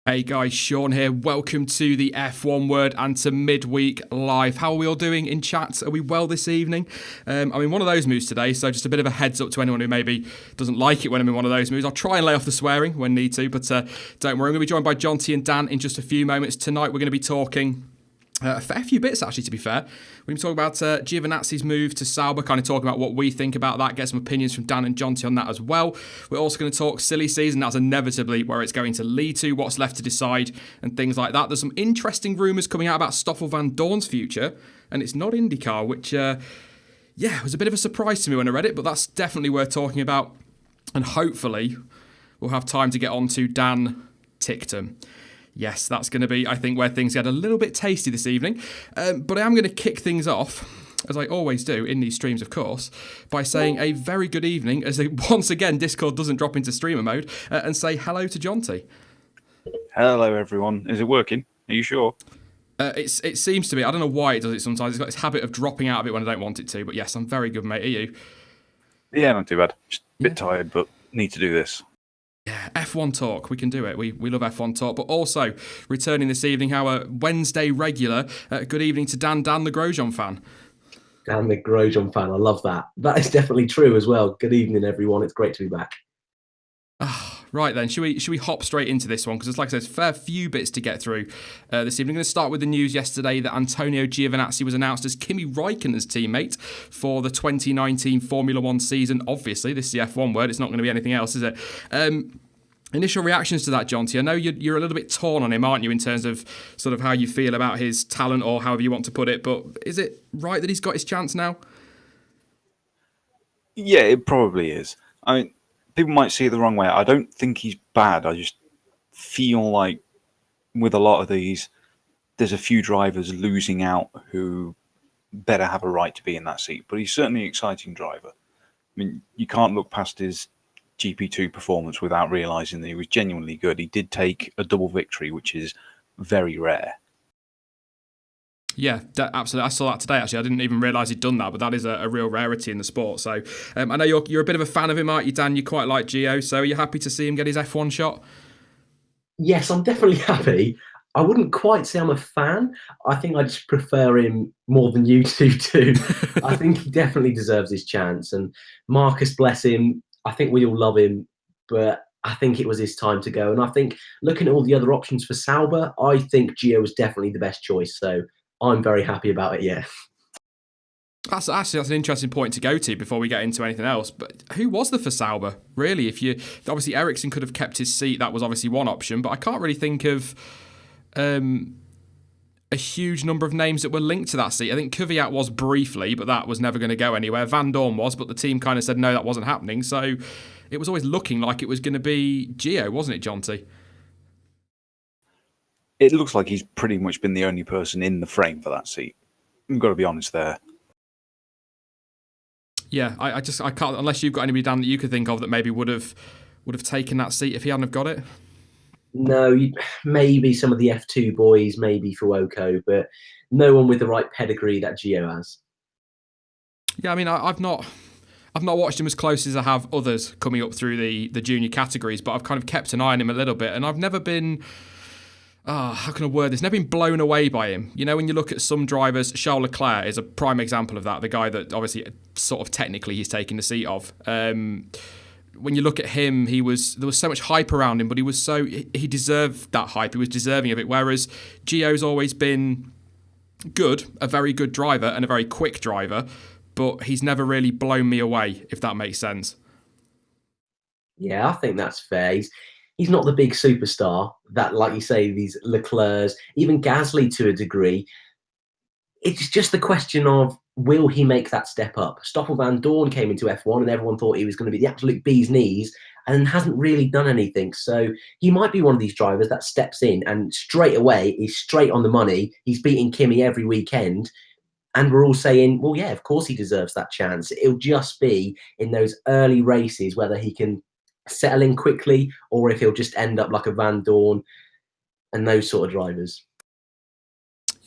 Hey guys, Sean here. Welcome to the F1 Word and to Midweek Live. How are we all doing in chat? Are we well this evening? I'm in one of those moods today, so just a bit of a heads up to anyone who maybe doesn't like it when I'm in one of those moods. I'll try and lay off the swearing when need to, but don't worry. I'm going to be joined by Jonty and Dan in just a few moments. Tonight we're going to be talking a fair few bits, actually, to be fair. We're going to talk about Giovinazzi's move to Sauber, kind of talking about what we think about that, get some opinions from Dan and Jonty on that as well. We're also going to talk silly season. That's inevitably where it's going to lead to, what's left to decide, and things like that. There's some interesting rumours coming out about Stoffel Van Dorn's future, and it's not IndyCar, which, was a bit of a surprise to me when I read it, but that's definitely worth talking about. And hopefully, we'll have time to get on to Dan Ticktum. Yes, that's going to be, I think, where things get a little bit tasty this evening. But I am going to kick things off, as I always do in these streams, of course, by saying a very good evening, as once again Discord doesn't drop into streamer mode, and say hello to Jonty. Hello, everyone. Is it working? Are you sure? It seems to be. I don't know why it does it sometimes. It's got this habit of dropping out of it when I don't want it to. But yes, I'm very good, mate. Are you? Yeah, not too bad. Just a bit tired, but need to do this. Yeah, F1 talk. We can do it. We love F1 talk. But also, returning this evening, our Wednesday regular, good evening to Dan the Grosjean fan. Dan the Grosjean fan. I love that. That is definitely true as well. Good evening, everyone. It's great to be back. Right then, should we hop straight into this one? Because, like I said, there's a fair few bits to get through this evening. I'm going to start with the news yesterday that Antonio Giovinazzi was announced as Kimi Räikkönen's teammate for the 2019 Formula One season. Obviously, this is the F1 word. It's not going to be anything else, is it? Initial reactions to that, Jonty? I know you're a little bit torn on him, aren't you, in terms of sort of how you feel about his talent or however you want to put it. But is it right that he's got his chance now? Yeah, it probably is. I mean, people might see it the wrong way. I don't think he's bad. I just feel like with a lot of these, there's a few drivers losing out who better have a right to be in that seat. But he's certainly an exciting driver. I mean, you can't look past his GP2 performance without realising that he was genuinely good. He did take a double victory, which is very rare. Yeah, absolutely. I saw that today, actually. I didn't even realise he'd done that, but that is a real rarity in the sport. So I know you're a bit of a fan of him, aren't you, Dan? You quite like Gio, so are you happy to see him get his F1 shot? Yes, I'm definitely happy. I wouldn't quite say I'm a fan. I think I just prefer him more than you two do. I think he definitely deserves his chance. And Marcus, bless him, I think we all love him, but I think it was his time to go. And I think looking at all the other options for Sauber, I think Gio was definitely the best choice. So I'm very happy about it, yeah. That's an interesting point to go to before we get into anything else. But who was there for Sauber, really? Obviously Ericsson could have kept his seat. That was obviously one option, but I can't really think of a huge number of names that were linked to that seat. I think Kvyat was briefly, but that was never going to go anywhere. Van Dorn was, but the team kind of said no, that wasn't happening. So it was always looking like it was going to be Gio, wasn't it, Jonty? It looks like he's pretty much been the only person in the frame for that seat. I've got to be honest there. Yeah, I can't, unless you've got anybody, Dan, that you could think of that maybe would have taken that seat if he hadn't have got it. No, maybe some of the F2 boys, maybe Fuoco, but no one with the right pedigree that Gio has. Yeah, I mean, I've not watched him as close as I have others coming up through the junior categories, but I've kind of kept an eye on him a little bit, and I've never been... how can I word this? Never been blown away by him. You know, when you look at some drivers, Charles Leclerc is a prime example of that. The guy that obviously sort of technically he's taken the seat of. When you look at him, there was so much hype around him, but he deserved that hype. He was deserving of it. Whereas Gio's always been good, a very good driver and a very quick driver, but he's never really blown me away, if that makes sense. Yeah, I think that's fair. He's not the big superstar that, like you say, these Leclercs, even Gasly to a degree. It's just the question of, will he make that step up? Stoffel Van Dorn came into F1 and everyone thought he was going to be the absolute bee's knees and hasn't really done anything. So he might be one of these drivers that steps in and straight away is straight on the money. He's beating Kimi every weekend. And we're all saying, well, yeah, of course he deserves that chance. It'll just be in those early races whether he can settle in quickly or if he'll just end up like a Van Dorn and those sort of drivers.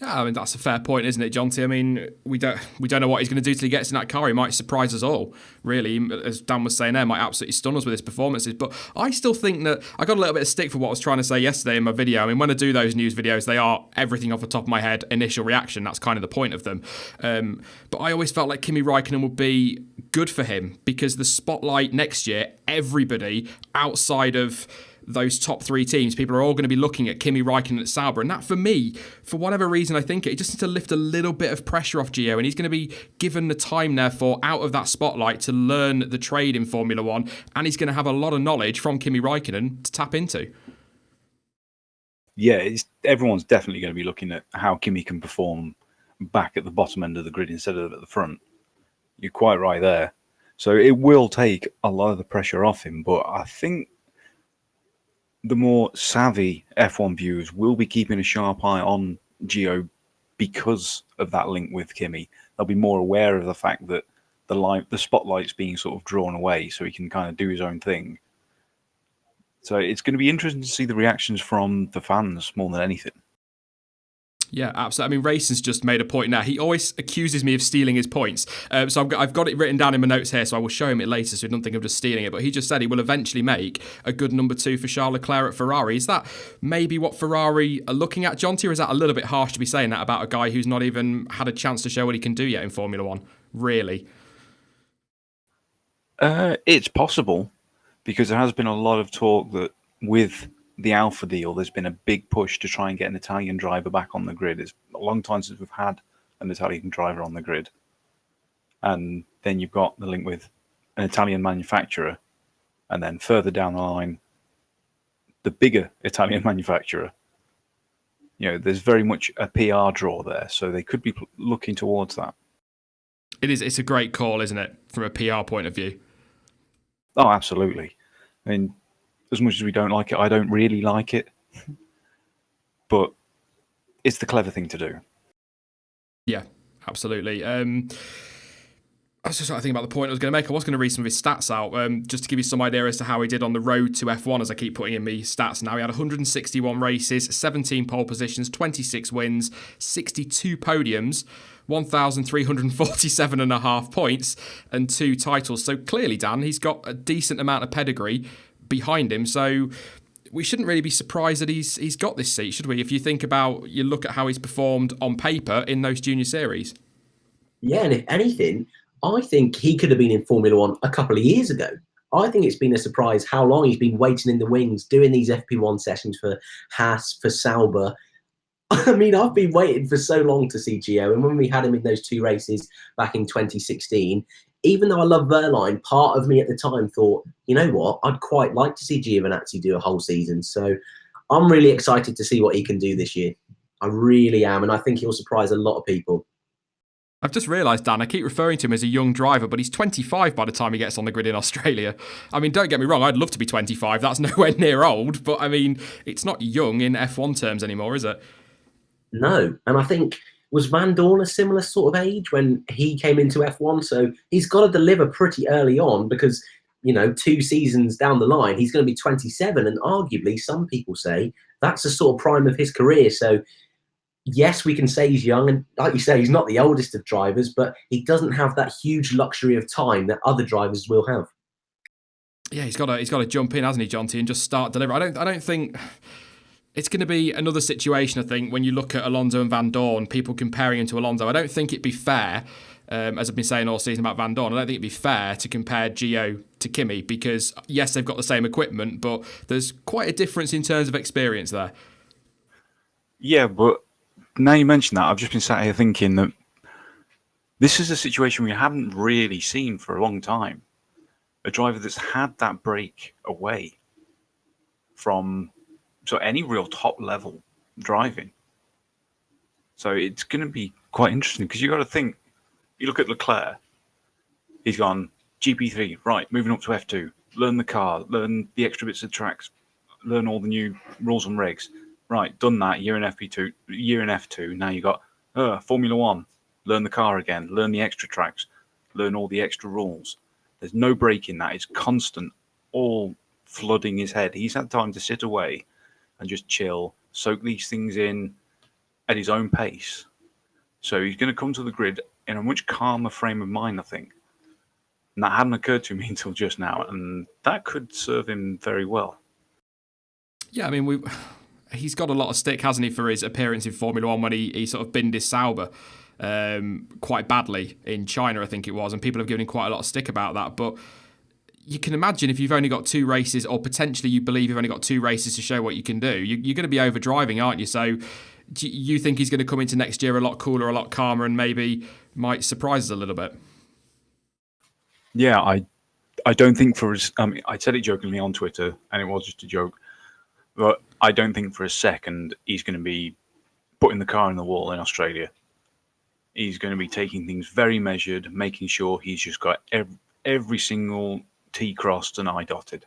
Yeah, I mean that's a fair point, isn't it, Jonty? I mean, we don't know what he's going to do till he gets in that car. He might surprise us all, really. As Dan was saying there, might absolutely stun us with his performances. But I still think that I got a little bit of stick for what I was trying to say yesterday in my video. I mean, when I do those news videos, they are everything off the top of my head, initial reaction. That's kind of the point of them. But I always felt like Kimi Räikkönen would be good for him because the spotlight next year, everybody outside of those top three teams, people are all going to be looking at Kimi Räikkönen at Sauber. And that, for me, for whatever reason, I think it just needs to lift a little bit of pressure off Gio. And he's going to be given the time, therefore, out of that spotlight to learn the trade in Formula One. And he's going to have a lot of knowledge from Kimi Räikkönen to tap into. Yeah, everyone's definitely going to be looking at how Kimi can perform back at the bottom end of the grid instead of at the front. You're quite right there. So it will take a lot of the pressure off him. But I think the more savvy F1 viewers will be keeping a sharp eye on Gio because of that link with Kimi. They'll be more aware of the fact that the spotlight's being sort of drawn away so he can kind of do his own thing. So it's going to be interesting to see the reactions from the fans more than anything. Yeah, absolutely. I mean, Rayson's just made a point now. He always accuses me of stealing his points. So I've got it written down in my notes here, so I will show him it later so he don't think I'm just stealing it. But he just said he will eventually make a good number 2 for Charles Leclerc at Ferrari. Is that maybe what Ferrari are looking at, Jonty, or is that a little bit harsh to be saying that about a guy who's not even had a chance to show what he can do yet in Formula One? Really? It's possible, because there has been a lot of talk that with the Alpha deal, there's been a big push to try and get an Italian driver back on the grid. It's a long time since we've had an Italian driver on the grid. And then you've got the link with an Italian manufacturer, and then further down the line, the bigger Italian manufacturer. You know, there's very much a PR draw there, so they could be looking towards that. It is. It's a great call, isn't it, from a PR point of view? Oh, absolutely. I mean, as much as we don't like it, I don't really like it. But it's the clever thing to do. Yeah, absolutely. I was just trying to think about the point I was going to make. I was going to read some of his stats out, just to give you some idea as to how he did on the road to F1, as I keep putting in me stats now. He had 161 races, 17 pole positions, 26 wins, 62 podiums, 1,347 and a half points, and 2 titles. So clearly, Dan, he's got a decent amount of pedigree behind him. So we shouldn't really be surprised that he's got this seat, should we? If you think about, you look at how he's performed on paper in those junior series. Yeah, and if anything, I think he could have been in Formula One a couple of years ago. I think it's been a surprise how long he's been waiting in the wings, doing these FP1 sessions for Haas, for Sauber. I mean, I've been waiting for so long to see Gio, and when we had him in those 2 races back in 2016, even though I love Verline, part of me at the time thought, you know what, I'd quite like to see Giovinazzi do a whole season. So I'm really excited to see what he can do this year. I really am, and I think he'll surprise a lot of people. I've just realised, Dan, I keep referring to him as a young driver, but he's 25 by the time he gets on the grid in Australia. I mean, don't get me wrong, I'd love to be 25. That's nowhere near old, but I mean, it's not young in F1 terms anymore, is it? No, and I think, was Van Dorn a similar sort of age when he came into F1? So he's got to deliver pretty early on because, you know, 2 seasons down the line, he's going to be 27. And arguably, some people say that's the sort of prime of his career. So, yes, we can say he's young. And like you say, he's not the oldest of drivers, but he doesn't have that huge luxury of time that other drivers will have. Yeah, he's got to jump in, hasn't he, Jonty, and just start delivering. I don't think... It's going to be another situation, I think, when you look at Alonso and Van Dorn, people comparing him to Alonso. I don't think it'd be fair, as I've been saying all season about Van Dorn, I don't think it'd be fair to compare Gio to Kimi because, yes, they've got the same equipment, but there's quite a difference in terms of experience there. Yeah, but now you mention that, I've just been sat here thinking that this is a situation we haven't really seen for a long time. A driver that's had that break away from... So any real top level driving. So it's going to be quite interesting because you got to think, you look at Leclerc, he's gone GP3, right, moving up to F2, learn the car, learn the extra bits of tracks, learn all the new rules and regs. Right, done that, year in FP2, year in F2, now you got Formula One, learn the car again, learn the extra tracks, learn all the extra rules. There's no break in that, it's constant, all flooding his head. He's had time to sit away and just chill, soak these things in, at his own pace. So he's going to come to the grid in a much calmer frame of mind, I think. And that hadn't occurred to me until just now, and that could serve him very well. Yeah, I mean, he's got a lot of stick, hasn't he, for his appearance in Formula One when he sort of binned his Sauber quite badly in China, I think it was, and people have given him quite a lot of stick about that. But you can imagine if you've only got 2 races, or potentially you believe you've only got 2 races to show what you can do, you're going to be overdriving, aren't you? So do you think he's going to come into next year a lot cooler, a lot calmer, and maybe might surprise us a little bit? Yeah, I don't think for his... I mean, I said it jokingly on Twitter, and it was just a joke, but I don't think for a second he's going to be putting the car in the wall in Australia. He's going to be taking things very measured, making sure he's just got every single T crossed and I dotted.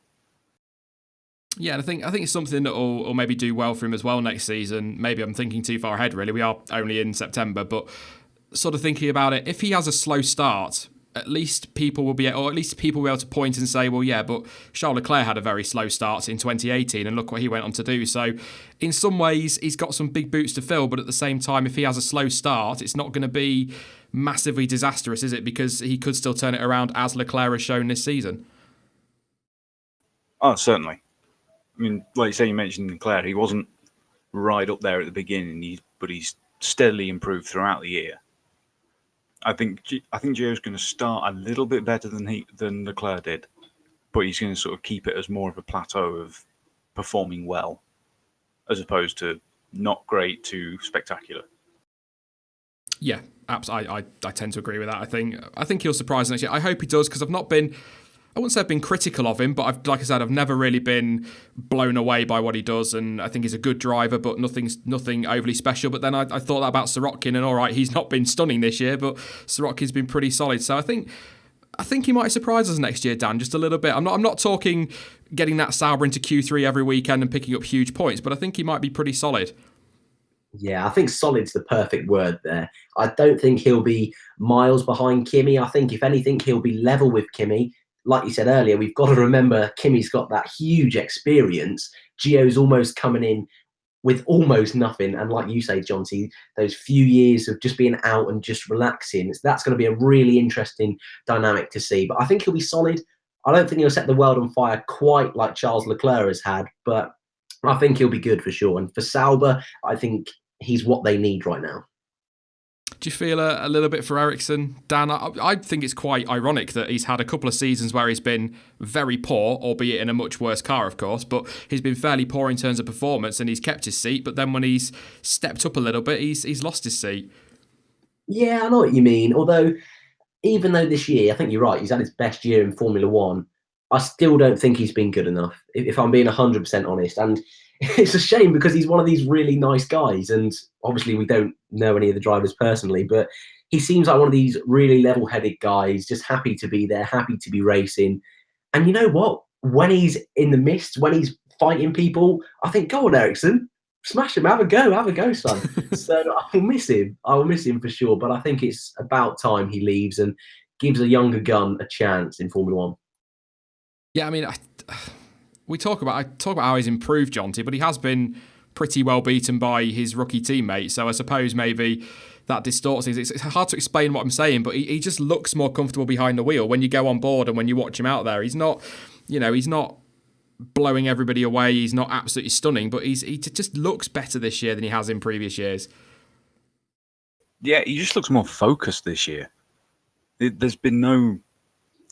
Yeah, and I think it's something that will maybe do well for him as well next season. Maybe I'm thinking too far ahead, really. We are only in September, but sort of thinking about it, if he has a slow start, at least people will be able to point and say, well, yeah, but Charles Leclerc had a very slow start in 2018, and look what he went on to do. So in some ways, he's got some big boots to fill, but at the same time, if he has a slow start, it's not going to be massively disastrous, is it? Because he could still turn it around, as Leclerc has shown this season. Oh, certainly. I mean, like you say, you mentioned Leclerc, he wasn't right up there at the beginning, but he's steadily improved throughout the year. I think Gio's going to start a little bit better than Leclerc did, but he's going to sort of keep it as more of a plateau of performing well, as opposed to not great to spectacular. Yeah, absolutely. I tend to agree with that. I think he'll surprise next year. I hope he does, because I wouldn't say I've been critical of him, but like I said, I've never really been blown away by what he does, and I think he's a good driver, but nothing overly special. But then I thought that about Sirotkin, and all right, he's not been stunning this year, but Sirotkin's been pretty solid. So I think he might surprise us next year, Dan, just a little bit. I'm not talking getting that Sauber into Q3 every weekend and picking up huge points, but I think he might be pretty solid. Yeah, I think solid's the perfect word there. I don't think he'll be miles behind Kimi. I think, if anything, he'll be level with Kimi. Like you said earlier, we've got to remember Kimi's got that huge experience. Gio's almost coming in with almost nothing. And like you say, Jonty, those few years of just being out and just relaxing, that's going to be a really interesting dynamic to see. But I think he'll be solid. I don't think he'll set the world on fire quite like Charles Leclerc has had, but I think he'll be good for sure. And for Sauber, I think he's what they need right now. Do you feel a little bit for Ericsson, Dan? I think it's quite ironic that he's had a couple of seasons where he's been very poor, albeit in a much worse car, of course, but he's been fairly poor in terms of performance, and he's kept his seat, but then when he's stepped up a little bit, he's lost his seat. Yeah, I know what you mean. Although, even though this year, I think you're right, he's had his best year in Formula One, I still don't think he's been good enough, if I'm being 100% honest. And it's a shame, because he's one of these really nice guys, and obviously we don't know any of the drivers personally, but he seems like one of these really level-headed guys, just happy to be there, happy to be racing. And you know what? When he's in the mist, when he's fighting people, I think, go on, Ericsson, smash him, have a go, son. So I will miss him for sure, but I think it's about time he leaves and gives a younger gun a chance in Formula One. Yeah, I mean, I talk about how he's improved, Jonty, but he has been pretty well beaten by his rookie teammate. So I suppose maybe that distorts things. It's hard to explain what I'm saying, but he just looks more comfortable behind the wheel when you go on board and when you watch him out there. He's not blowing everybody away. He's not absolutely stunning, but he just looks better this year than he has in previous years. Yeah, he just looks more focused this year. There's been no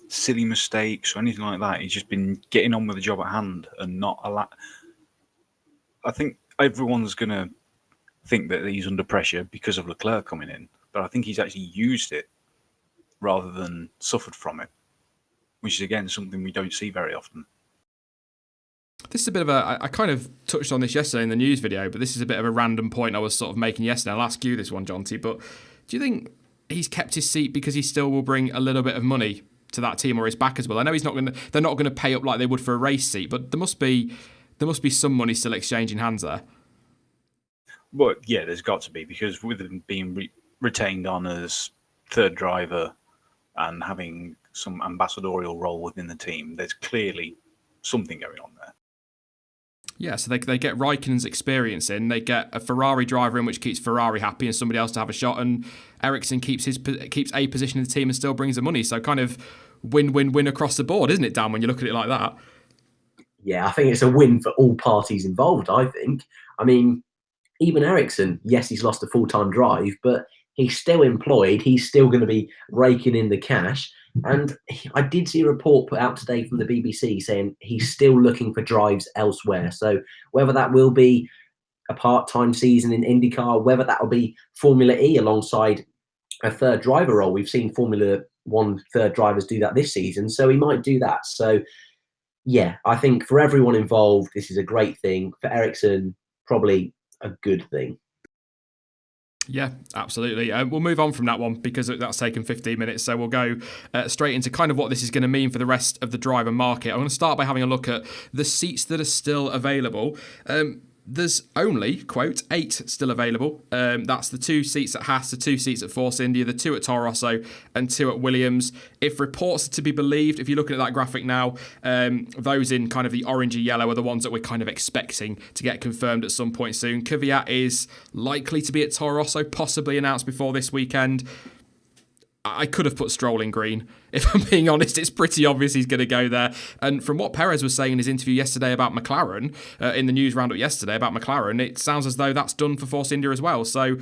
silly mistakes or anything like that. He's just been getting on with the job at hand and not a lot. I think everyone's going to think that he's under pressure because of Leclerc coming in, but I think he's actually used it rather than suffered from it, which is, again, something we don't see very often. This is a bit of I kind of touched on this yesterday in the news video, but this is a bit of a random point I was sort of making yesterday. I'll ask you this one, Jonty, but do you think he's kept his seat because he still will bring a little bit of money to that team or his back as well? I know they're not going to pay up like they would for a race seat, but there must be some money still exchanging hands there. Well, yeah, there's got to be, because with him being retained on as third driver and having some ambassadorial role within the team, there's clearly something going on there. Yeah, so they get Raikkonen's experience in, they get a Ferrari driver in, which keeps Ferrari happy and somebody else to have a shot, and Ericsson keeps a position in the team and still brings the money. So kind of win-win-win across the board, isn't it, Dan, when you look at it like that? Yeah, I think it's a win for all parties involved, I think. I mean, even Ericsson, yes, he's lost a full-time drive, but he's still employed. He's still going to be raking in the cash. And I did see a report put out today from the BBC saying he's still looking for drives elsewhere. So whether that will be a part-time season in IndyCar, whether that will be Formula E alongside a third driver role. We've seen Formula One third drivers do that this season, so he might do that. So yeah, I think for everyone involved, this is a great thing. For Ericsson, probably a good thing. Yeah, absolutely. We'll move on from that one because that's taken 15 minutes. So we'll go straight into kind of what this is going to mean for the rest of the driver market. I'm going to start by having a look at the seats that are still available. There's only, quote, 8 still available. That's the 2 seats at Haas, the 2 seats at Force India, the 2 at Toro Rosso, and 2 at Williams. If reports are to be believed, if you're looking at that graphic now, those in kind of the orangey yellow are the ones that we're kind of expecting to get confirmed at some point soon. Kvyat is likely to be at Toro Rosso, possibly announced before this weekend. I could have put Stroll in green. If I'm being honest, it's pretty obvious he's going to go there. And from what Perez was saying in his interview yesterday about McLaren, in the news roundup yesterday about McLaren, it sounds as though that's done for Force India as well. So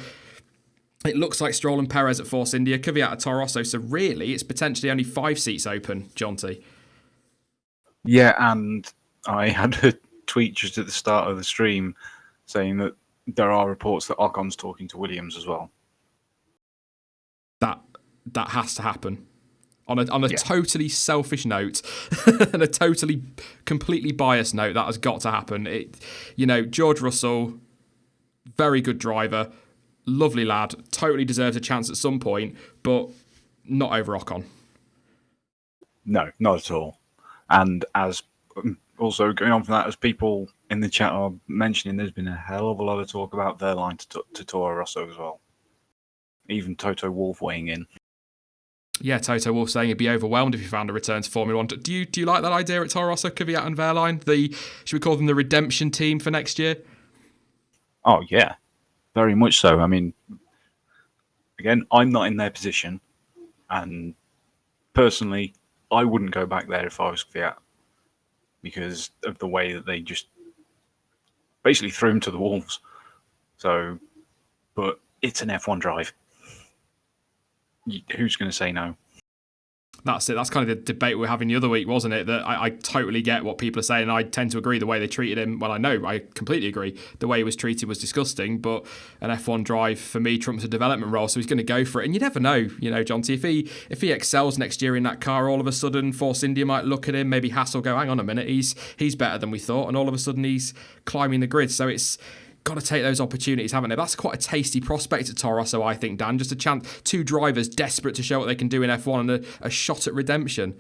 it looks like Stroll and Perez at Force India, Kvyat at Toro Rosso. So really, it's potentially only 5 seats open, Jonty. Yeah, and I had a tweet just at the start of the stream saying that there are reports that Ocon's talking to Williams as well. That has to happen. On a totally selfish note and a totally, completely biased note, that has got to happen. George Russell, very good driver, lovely lad, totally deserves a chance at some point, but not over Ocon. No, not at all. And as also going on from that, as people in the chat are mentioning, there's been a hell of a lot of talk about their line to Toro Rosso as well. Even Toto Wolff weighing in. Yeah, Toto Wolff saying he'd be overwhelmed if he found a return to Formula One. Do you like that idea at Toro Rosso, Kvyat and Wehrlein? Should we call them the redemption team for next year? Oh, yeah. Very much so. I mean, again, I'm not in their position. And personally, I wouldn't go back there if I was Kvyat because of the way that they just basically threw him to the wolves. So, but it's an F1 drive. Who's going to say no? That's it. That's kind of the debate we were having the other week, wasn't it? That I totally get what people are saying. And I tend to agree the way they treated him. Well, I completely agree. The way he was treated was disgusting. But an F1 drive, for me, trumps a development role. So he's going to go for it. And you never know, Jonty, if he excels next year in that car, all of a sudden Force India might look at him. Maybe Haas will go, hang on a minute, he's better than we thought. And all of a sudden he's climbing the grid. So it's got to take those opportunities, haven't they? That's quite a tasty prospect at Toro Rosso, I think, Dan. Just a chance, 2 drivers desperate to show what they can do in F1 and a shot at redemption.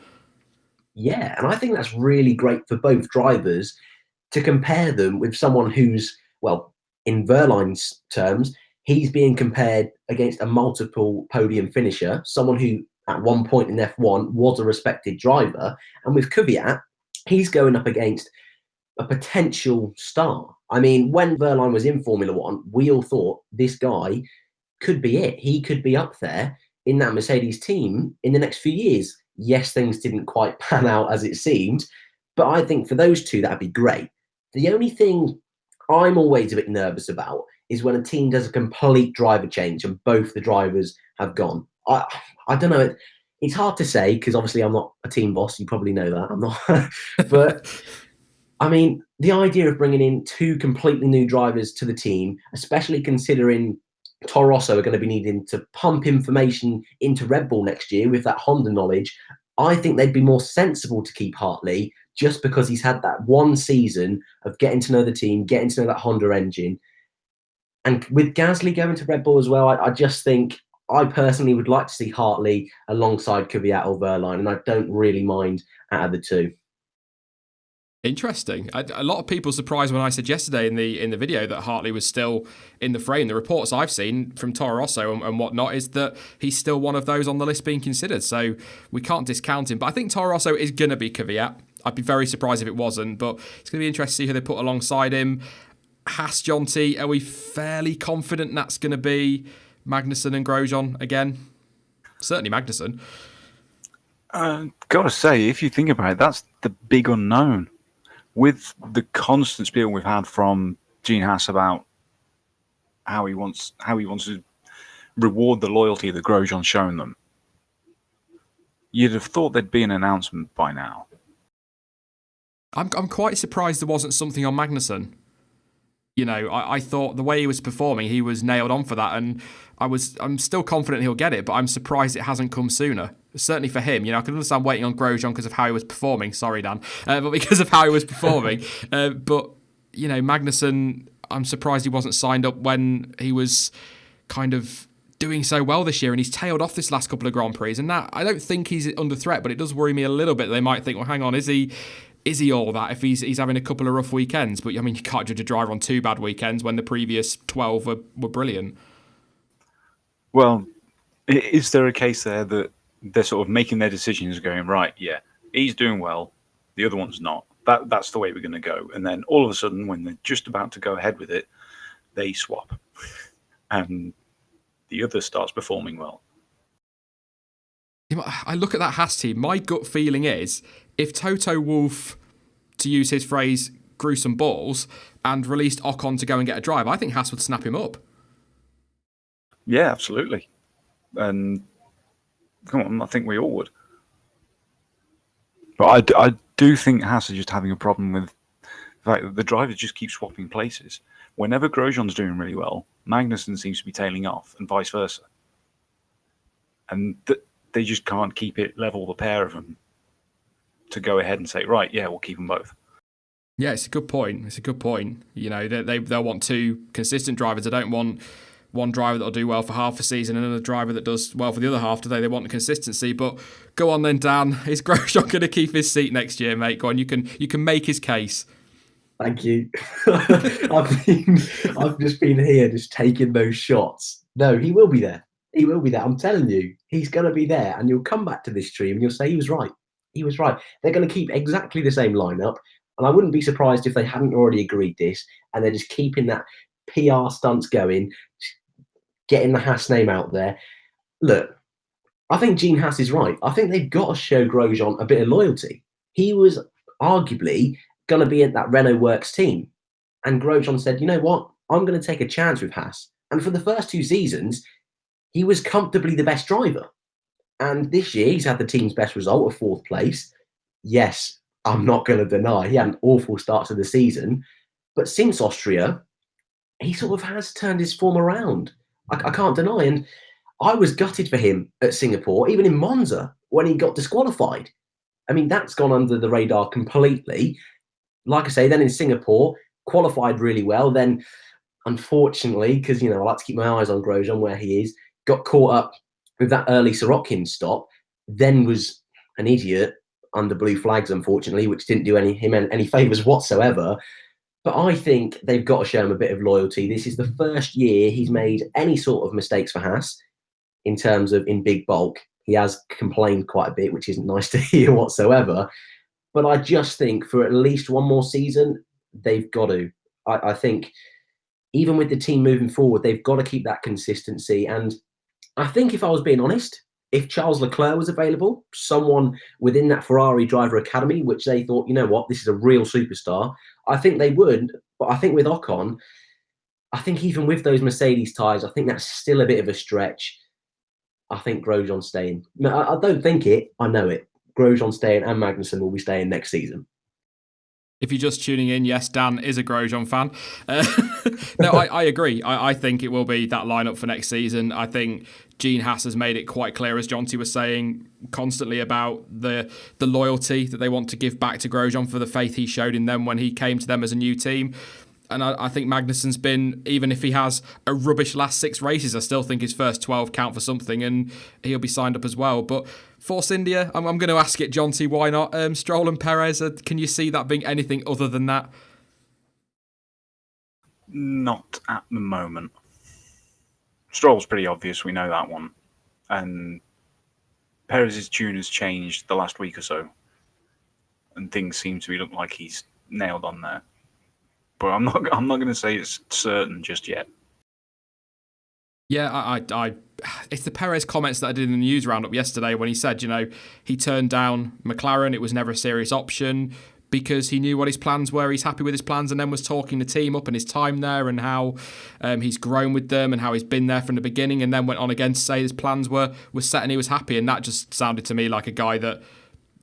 Yeah, and I think that's really great for both drivers to compare them with someone who's, well, in Wehrlein's terms, he's being compared against a multiple podium finisher, someone who at one point in F1 was a respected driver. And with Kvyat, he's going up against a potential star. I mean, when Wehrlein was in Formula One, we all thought this guy could be it. He could be up there in that Mercedes team in the next few years. Yes, things didn't quite pan out as it seemed, but I think for those two, that'd be great. The only thing I'm always a bit nervous about is when a team does a complete driver change and both the drivers have gone. I don't know. It's hard to say because obviously I'm not a team boss. You probably know that. I'm not. But I mean, the idea of bringing in 2 completely new drivers to the team, especially considering Toro Rosso are going to be needing to pump information into Red Bull next year with that Honda knowledge, I think they'd be more sensible to keep Hartley just because he's had that one season of getting to know the team, getting to know that Honda engine. And with Gasly going to Red Bull as well, I just think I personally would like to see Hartley alongside Kvyat or Wehrlein, and I don't really mind out of the 2. Interesting. A lot of people surprised when I said yesterday in the video that Hartley was still in the frame. The reports I've seen from Toro Rosso and whatnot is that he's still one of those on the list being considered. So we can't discount him. But I think Toro Rosso is going to be Kvyat. I'd be very surprised if it wasn't, but it's going to be interesting to see who they put alongside him. Haas, Jonty, are we fairly confident that's going to be Magnussen and Grosjean again? Certainly Magnussen. Gotta say, if you think about it, that's the big unknown. With the constant spiel we've had from Gene Haas about how he wants to reward the loyalty that Grosjean's shown them, you'd have thought there'd be an announcement by now. I'm quite surprised there wasn't something on Magnussen. You know, I thought the way he was performing, he was nailed on for that, and I'm still confident he'll get it, but I'm surprised it hasn't come sooner. Certainly for him, you know, I can understand waiting on Grosjean because of how he was performing. Sorry, Dan, but because of how he was performing. But you know, Magnussen, I'm surprised he wasn't signed up when he was kind of doing so well this year, and he's tailed off this last couple of Grand Prix, and that I don't think he's under threat, but it does worry me a little bit. They might think, well, hang on, is he all that if he's having a couple of rough weekends? But I mean, you can't judge a driver on 2 bad weekends when the previous 12 were brilliant. Well, is there a case there that they're sort of making their decisions going, right, yeah, he's doing well, the other one's not. That's the way we're going to go. And then all of a sudden, when they're just about to go ahead with it, they swap. And the other starts performing well. I look at that Haas team, my gut feeling is if Toto Wolff, to use his phrase, grew some balls and released Ocon to go and get a drive, I think Haas would snap him up. Yeah, absolutely. And come on, I think we all would. But I do think Haas is just having a problem with the fact that the drivers just keep swapping places. Whenever Grosjean's doing really well, Magnussen seems to be tailing off, and vice versa. And they just can't keep it level, the pair of them, to go ahead and say, right, yeah, we'll keep them both. Yeah, it's a good point. You know, they'll want 2 consistent drivers. They don't want one driver that'll do well for half a season and another driver that does well for the other half, do they? They want the consistency. But go on then, Dan. Is Grosjean going to keep his seat next year, mate? Go on, you can make his case. Thank you. I've just been here just taking those shots. No, he will be there. He will be there. I'm telling you, he's going to be there. And you'll come back to this stream and you'll say he was right. He was right. They're going to keep exactly the same lineup. And I wouldn't be surprised if they hadn't already agreed this and they're just keeping that PR stunts going, getting the Haas name out there. Look, I think Gene Haas is right. I think they've got to show Grosjean a bit of loyalty. He was arguably going to be at that Renault Works team. And Grosjean said, you know what? I'm going to take a chance with Haas. And for the first 2 seasons, he was comfortably the best driver. And this year, he's had the team's best result of 4th place. Yes, I'm not going to deny he had an awful start to the season. But since Austria, he sort of has turned his form around. I can't deny. And I was gutted for him at Singapore, even in Monza, when he got disqualified. I mean, that's gone under the radar completely. Like I say, then in Singapore, qualified really well. Then, unfortunately, because, you know, I like to keep my eyes on Grosjean where he is, got caught up with that early Sorokin stop, then was an idiot under blue flags, unfortunately, which didn't do him any favours whatsoever. But I think they've got to show him a bit of loyalty. This is the first year he's made any sort of mistakes for Haas in terms of in big bulk. He has complained quite a bit, which isn't nice to hear whatsoever. But I just think for at least one more season, they've got to. I think even with the team moving forward, they've got to keep that consistency. And I think if I was being honest, if Charles Leclerc was available, someone within that Ferrari driver academy, which they thought, you know what, this is a real superstar, I think they would. But I think with Ocon, I think even with those Mercedes tyres, I think that's still a bit of a stretch. I think Grosjean's staying. No, I don't think it. I know it. Grosjean staying and Magnussen will be staying next season. If you're just tuning in, yes, Dan is a Grosjean fan. No, I agree. I think it will be that lineup for next season. I think Gene Haas has made it quite clear, as Jonty was saying, constantly about the loyalty that they want to give back to Grosjean for the faith he showed in them when he came to them as a new team. And I think Magnussen's been, even if he has a rubbish last 6 races, I still think his first 12 count for something, and he'll be signed up as well. But Force India, I'm going to ask it, Jonty, why not? Stroll and Perez, can you see that being anything other than that? Not at the moment. Stroll's pretty obvious, we know that one. And Perez's tune has changed the last week or so. and things seem to be looking like he's nailed on there. But I'm not going to say it's certain just yet. Yeah, I it's the Perez comments that I did in the news roundup yesterday when he said, he turned down McLaren. It was never a serious option because he knew what his plans were. He's happy with his plans, and then was talking the team up and his time there and how he's grown with them and how he's been there from the beginning, and then went on again to say his plans were set and he was happy. And that just sounded to me like a guy that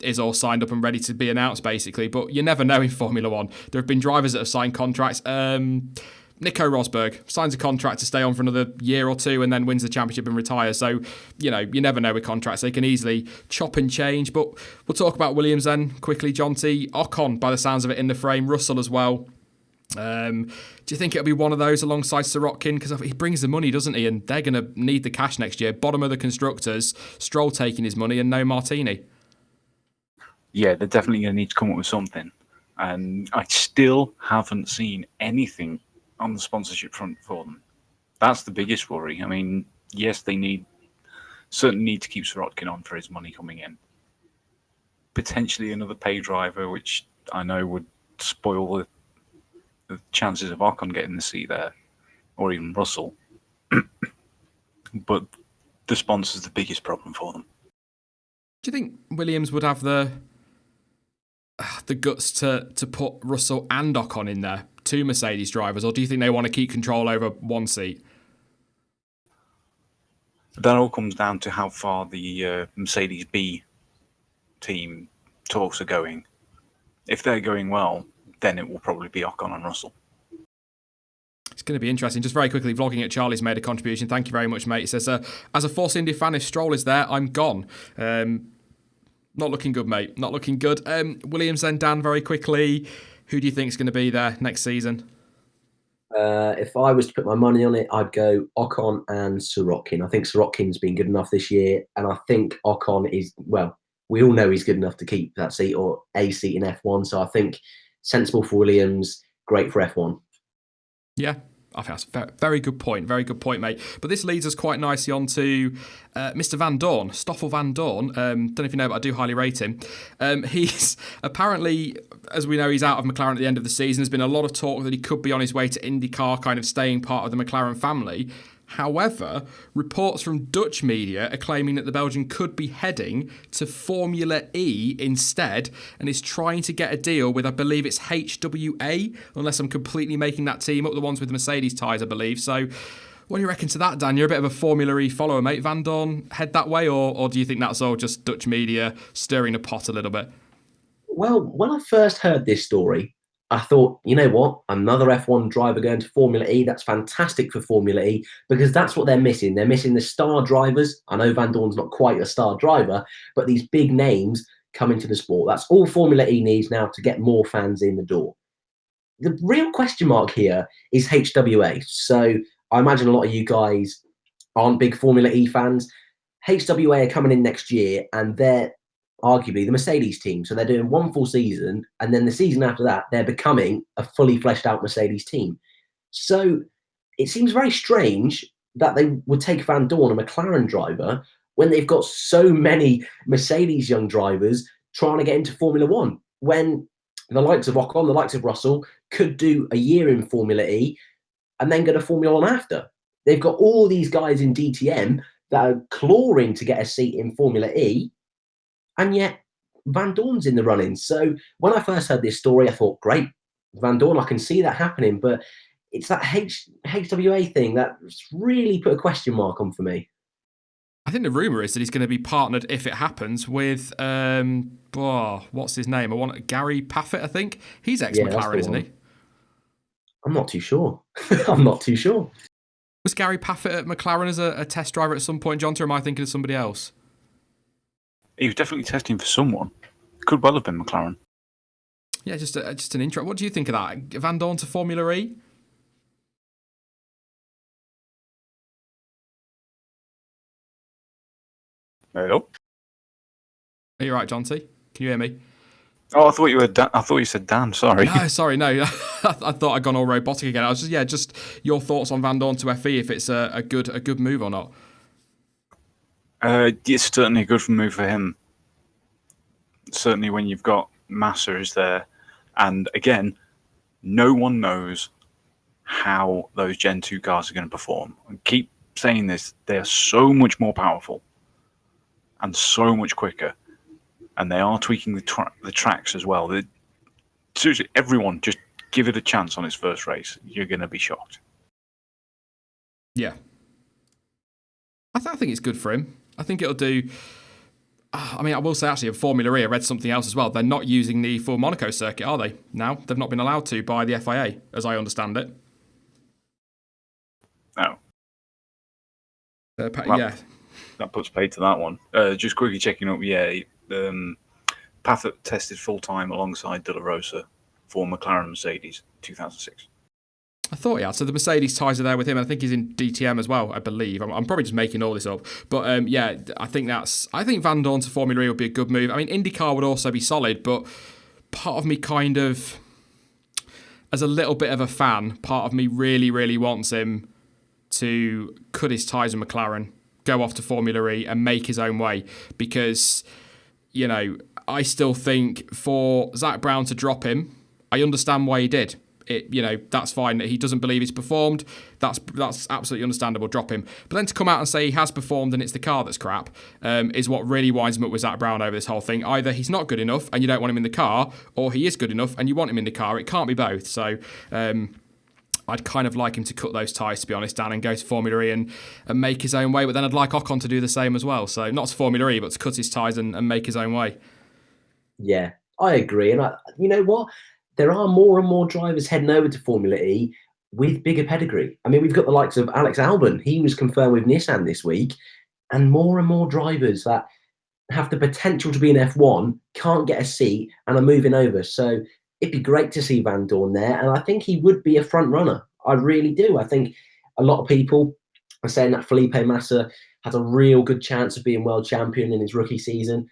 is all signed up and ready to be announced, basically. But you never know in Formula One. There have been drivers that have signed contracts. Nico Rosberg signs a contract to stay on for another year or two and then wins the championship and retires. So, you never know with contracts. They can easily chop and change. But we'll talk about Williams then quickly, Jonty. Ocon, by the sounds of it, in the frame. Russell as well. Do you think it'll be one of those alongside Sirotkin? Because he brings the money, doesn't he? And they're going to need the cash next year. Bottom of the constructors, Stroll taking his money and no Martini. Yeah, they're definitely going to need to come up with something. And I still haven't seen anything on the sponsorship front for them. That's the biggest worry. I mean, yes, they certainly need to keep Sirotkin on for his money coming in. Potentially another pay driver, which I know would spoil the chances of Ocon getting the seat there, or even Russell. But the sponsor's the biggest problem for them. Do you think Williams would have the guts to put Russell and Ocon in there, two Mercedes drivers, or do you think they want to keep control over one seat? That all comes down to how far the Mercedes B team talks are going. If they're going well, then it will probably be Ocon and Russell. It's going to be interesting. Just very quickly, Vlogging at Charlie's made a contribution. Thank you very much, mate. He says, as a Force India fan, if Stroll is there, I'm gone. Not looking good, mate. Not looking good. Williams then, Dan, very quickly. Who do you think is going to be there next season? If I was to put my money on it, I'd go Ocon and Sirotkin. I think Sirotkin's been good enough this year, and I think Ocon is, well, we all know he's good enough to keep that seat or a seat in F1. So I think sensible for Williams, great for F1. Yeah, I think that's a very good point. Very good point, mate. But this leads us quite nicely on to Mr. Van Dorn, Stoffel Van Dorn. Don't know if you know, but I do highly rate him. He's apparently, as we know, he's out of McLaren at the end of the season. There's been a lot of talk that he could be on his way to IndyCar, kind of staying part of the McLaren family. However, reports from Dutch media are claiming that the Belgian could be heading to Formula E instead and is trying to get a deal with, I believe it's HWA, unless I'm completely making that team up, the ones with the Mercedes ties, I believe. So what do you reckon to that, Dan? You're a bit of a Formula E follower, mate. Van Dorn head that way, or do you think that's all just Dutch media stirring the pot a little bit? Well, when I first heard this story, I thought, you know what, another F1 driver going to Formula E, that's fantastic for Formula E, because that's what they're missing. They're missing the star drivers. I know Van Dorn's not quite a star driver, but these big names come into the sport. That's all Formula E needs now to get more fans in the door. The real question mark here is HWA. So I imagine a lot of you guys aren't big Formula E fans. HWA are coming in next year, and they're arguably the Mercedes team. So they're doing one full season, and then the season after that, they're becoming a fully fleshed out Mercedes team. So it seems very strange that they would take Van Dorn, a McLaren driver, when they've got so many Mercedes young drivers trying to get into Formula One, when the likes of Ocon, the likes of Russell could do a year in Formula E and then go to Formula One after. They've got all these guys in DTM that are clawing to get a seat in Formula E, and yet Van Dorn's in the running. So when I first heard this story, I thought, great, Van Dorn, I can see that happening. But it's that HWA thing that's really put a question mark on for me. I think the rumour is that he's going to be partnered, if it happens, with, what's his name? Gary Paffett, I think. He's ex-McLaren, isn't he? I'm not too sure. I'm not too sure. Was Gary Paffett at McLaren as a test driver at some point, John, or am I thinking of somebody else? He was definitely testing for someone. Could well have been McLaren. Yeah, just an intro. What do you think of that? Van Dorn to Formula E? Hello. Are you right, Jonty? Can you hear me? Oh, I thought you were. I thought you said Dan. Sorry. No, sorry, no. I thought I'd gone all robotic again. I was just your thoughts on Van Dorn to FE, if it's a good move or not. It's certainly a good move for him. Certainly when you've got Massa is there. And again, no one knows how those Gen 2 cars are going to perform. I keep saying this, they are so much more powerful and so much quicker. And they are tweaking the tracks as well. Seriously, everyone, just give it a chance on its first race. You're going to be shocked. Yeah. I think it's good for him. I think it'll do... I mean, I will say, actually, in Formula E, I read something else as well. They're not using the full Monaco circuit, are they, now? They've not been allowed to by the FIA, as I understand it. No. Yeah. That puts paid to that one. Just quickly checking up, Pathé tested full-time alongside De La Rosa for McLaren Mercedes 2006. I thought he had. So the Mercedes ties are there with him, and I think he's in DTM as well, I believe. I'm probably just making all this up. But I think Van Dorn to Formula E would be a good move. I mean, IndyCar would also be solid, but part of me kind of, as a little bit of a fan, part of me really, really wants him to cut his ties with McLaren, go off to Formula E and make his own way. Because, I still think for Zach Brown to drop him, I understand why he did. That's fine. He doesn't believe he's performed. That's absolutely understandable. Drop him. But then to come out and say he has performed and it's the car that's crap is what really winds me up with Zach Brown over this whole thing. Either he's not good enough and you don't want him in the car, or he is good enough and you want him in the car. It can't be both. So I'd kind of like him to cut those ties, to be honest, Dan, and go to Formula E and make his own way. But then I'd like Ocon to do the same as well. So not to Formula E, but to cut his ties and make his own way. Yeah, I agree. And you know what? There are more and more drivers heading over to Formula E with bigger pedigree. I mean, we've got the likes of Alex Albon. He was confirmed with Nissan this week. And more drivers that have the potential to be in F1 can't get a seat and are moving over. So it'd be great to see Van Dorn there. And I think he would be a front runner. I really do. I think a lot of people are saying that Felipe Massa has a real good chance of being world champion in his rookie season.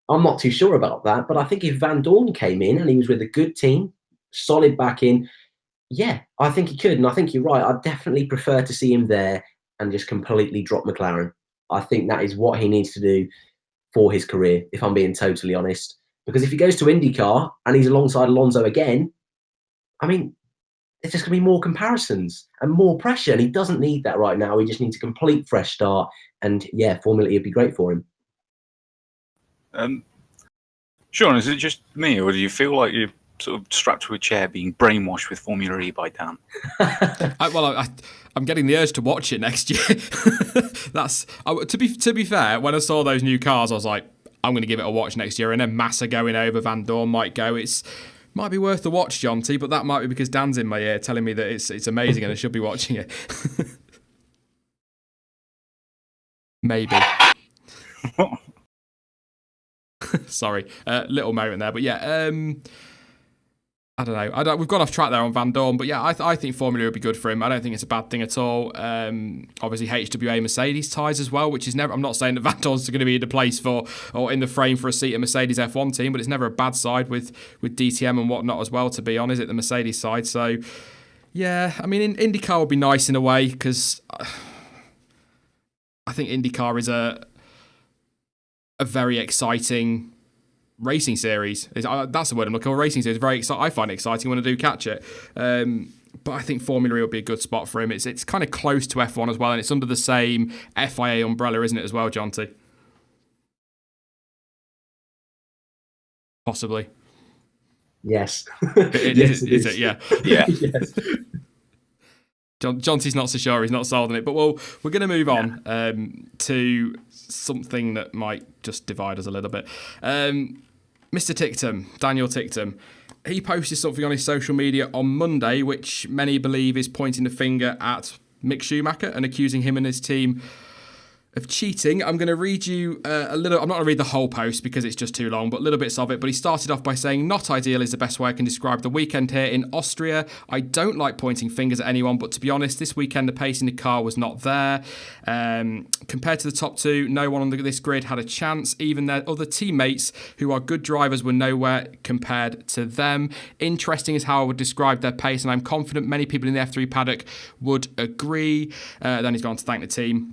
I'm not too sure about that, but I think if Van Dorn came in and he was with a good team, solid backing, yeah, I think he could. And I think you're right. I'd definitely prefer to see him there and just completely drop McLaren. I think that is what he needs to do for his career, if I'm being totally honest. Because if he goes to IndyCar and he's alongside Alonso again, I mean, there's just going to be more comparisons and more pressure. And he doesn't need that right now. He just needs a complete fresh start. And yeah, Formula E would be great for him. Sean, is it just me, or do you feel like you're sort of strapped to a chair being brainwashed with Formula E by Dan? I'm getting the urge to watch it next year. To be fair, when I saw those new cars, I was like, I'm going to give it a watch next year. And then Massa going over, Van Dorn might go. It's might be worth the watch, John T, but that might be because Dan's in my ear telling me that it's amazing and I should be watching it. Maybe. Sorry, little moment there, but yeah, I don't know. We've gone off track there on Van Dorn, but yeah, I think Formula would be good for him. I don't think it's a bad thing at all. Obviously, HWA Mercedes ties as well, which is never. I'm not saying that Van Dorn's going to be in the place for or in the frame for a seat at Mercedes F1 team, but it's never a bad side with DTM and whatnot as well to be on, is it, the Mercedes side? So yeah, I mean, IndyCar would be nice in a way because I think IndyCar is a very exciting racing series. That's the word I'm looking for. Racing series. Very exciting. I find it exciting when I do catch it. But I think Formula E will be a good spot for him. It's kind of close to F1 as well, and it's under the same FIA umbrella, isn't it, as well, John T? Possibly. Yes. Is it? Yeah. Yeah. Yes. John T's not so sure. He's not sold on it. But we're going to move on to something that might just divide us a little bit. Mr. Ticktum, Daniel Ticktum, he posted something on his social media on Monday, which many believe is pointing the finger at Mick Schumacher and accusing him and his team of cheating. I'm going to read you a little. I'm not going to read the whole post because it's just too long, but little bits of it. But he started off by saying, "Not ideal is the best way I can describe the weekend here in Austria. I don't like pointing fingers at anyone, but to be honest, this weekend the pace in the car was not there. Compared to the top two, no one on this grid had a chance. Even their other teammates, who are good drivers, were nowhere compared to them. Interesting is how I would describe their pace, and I'm confident many people in the F3 paddock would agree." Then he's gone to thank the team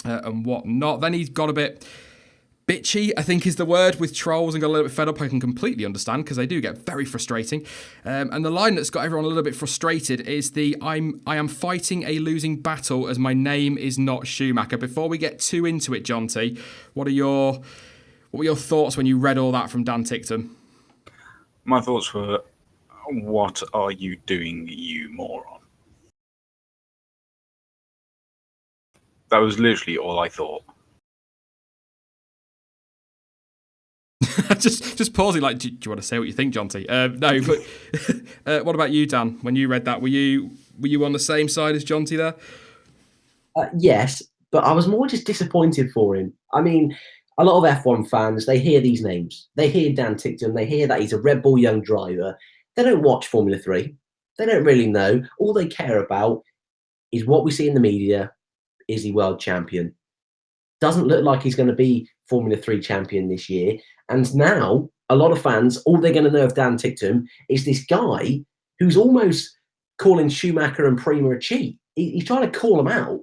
and whatnot. Then he's got a bit bitchy, I think is the word, with trolls and got a little bit fed up. I can completely understand because they do get very frustrating. And the line that's got everyone a little bit frustrated is I am fighting a losing battle as my name is not Schumacher. Before we get too into it, John T, what were your thoughts when you read all that from Dan Ticktum? My thoughts were, what are you doing, you moron? That was literally all I thought. just pausing, like, do you want to say what you think, John T? No, but what about you, Dan? When you read that, were you on the same side as John T there? Yes, but I was more just disappointed for him. I mean, a lot of F1 fans, they hear these names. They hear Dan Ticktum. They hear that he's a Red Bull young driver. They don't watch Formula 3. They don't really know. All they care about is what we see in the media. Is he world champion? Doesn't look like he's going to be Formula 3 champion this year. And now, a lot of fans, all they're going to know of Dan Ticktum is this guy who's almost calling Schumacher and Prima a cheat. He's trying to call them out.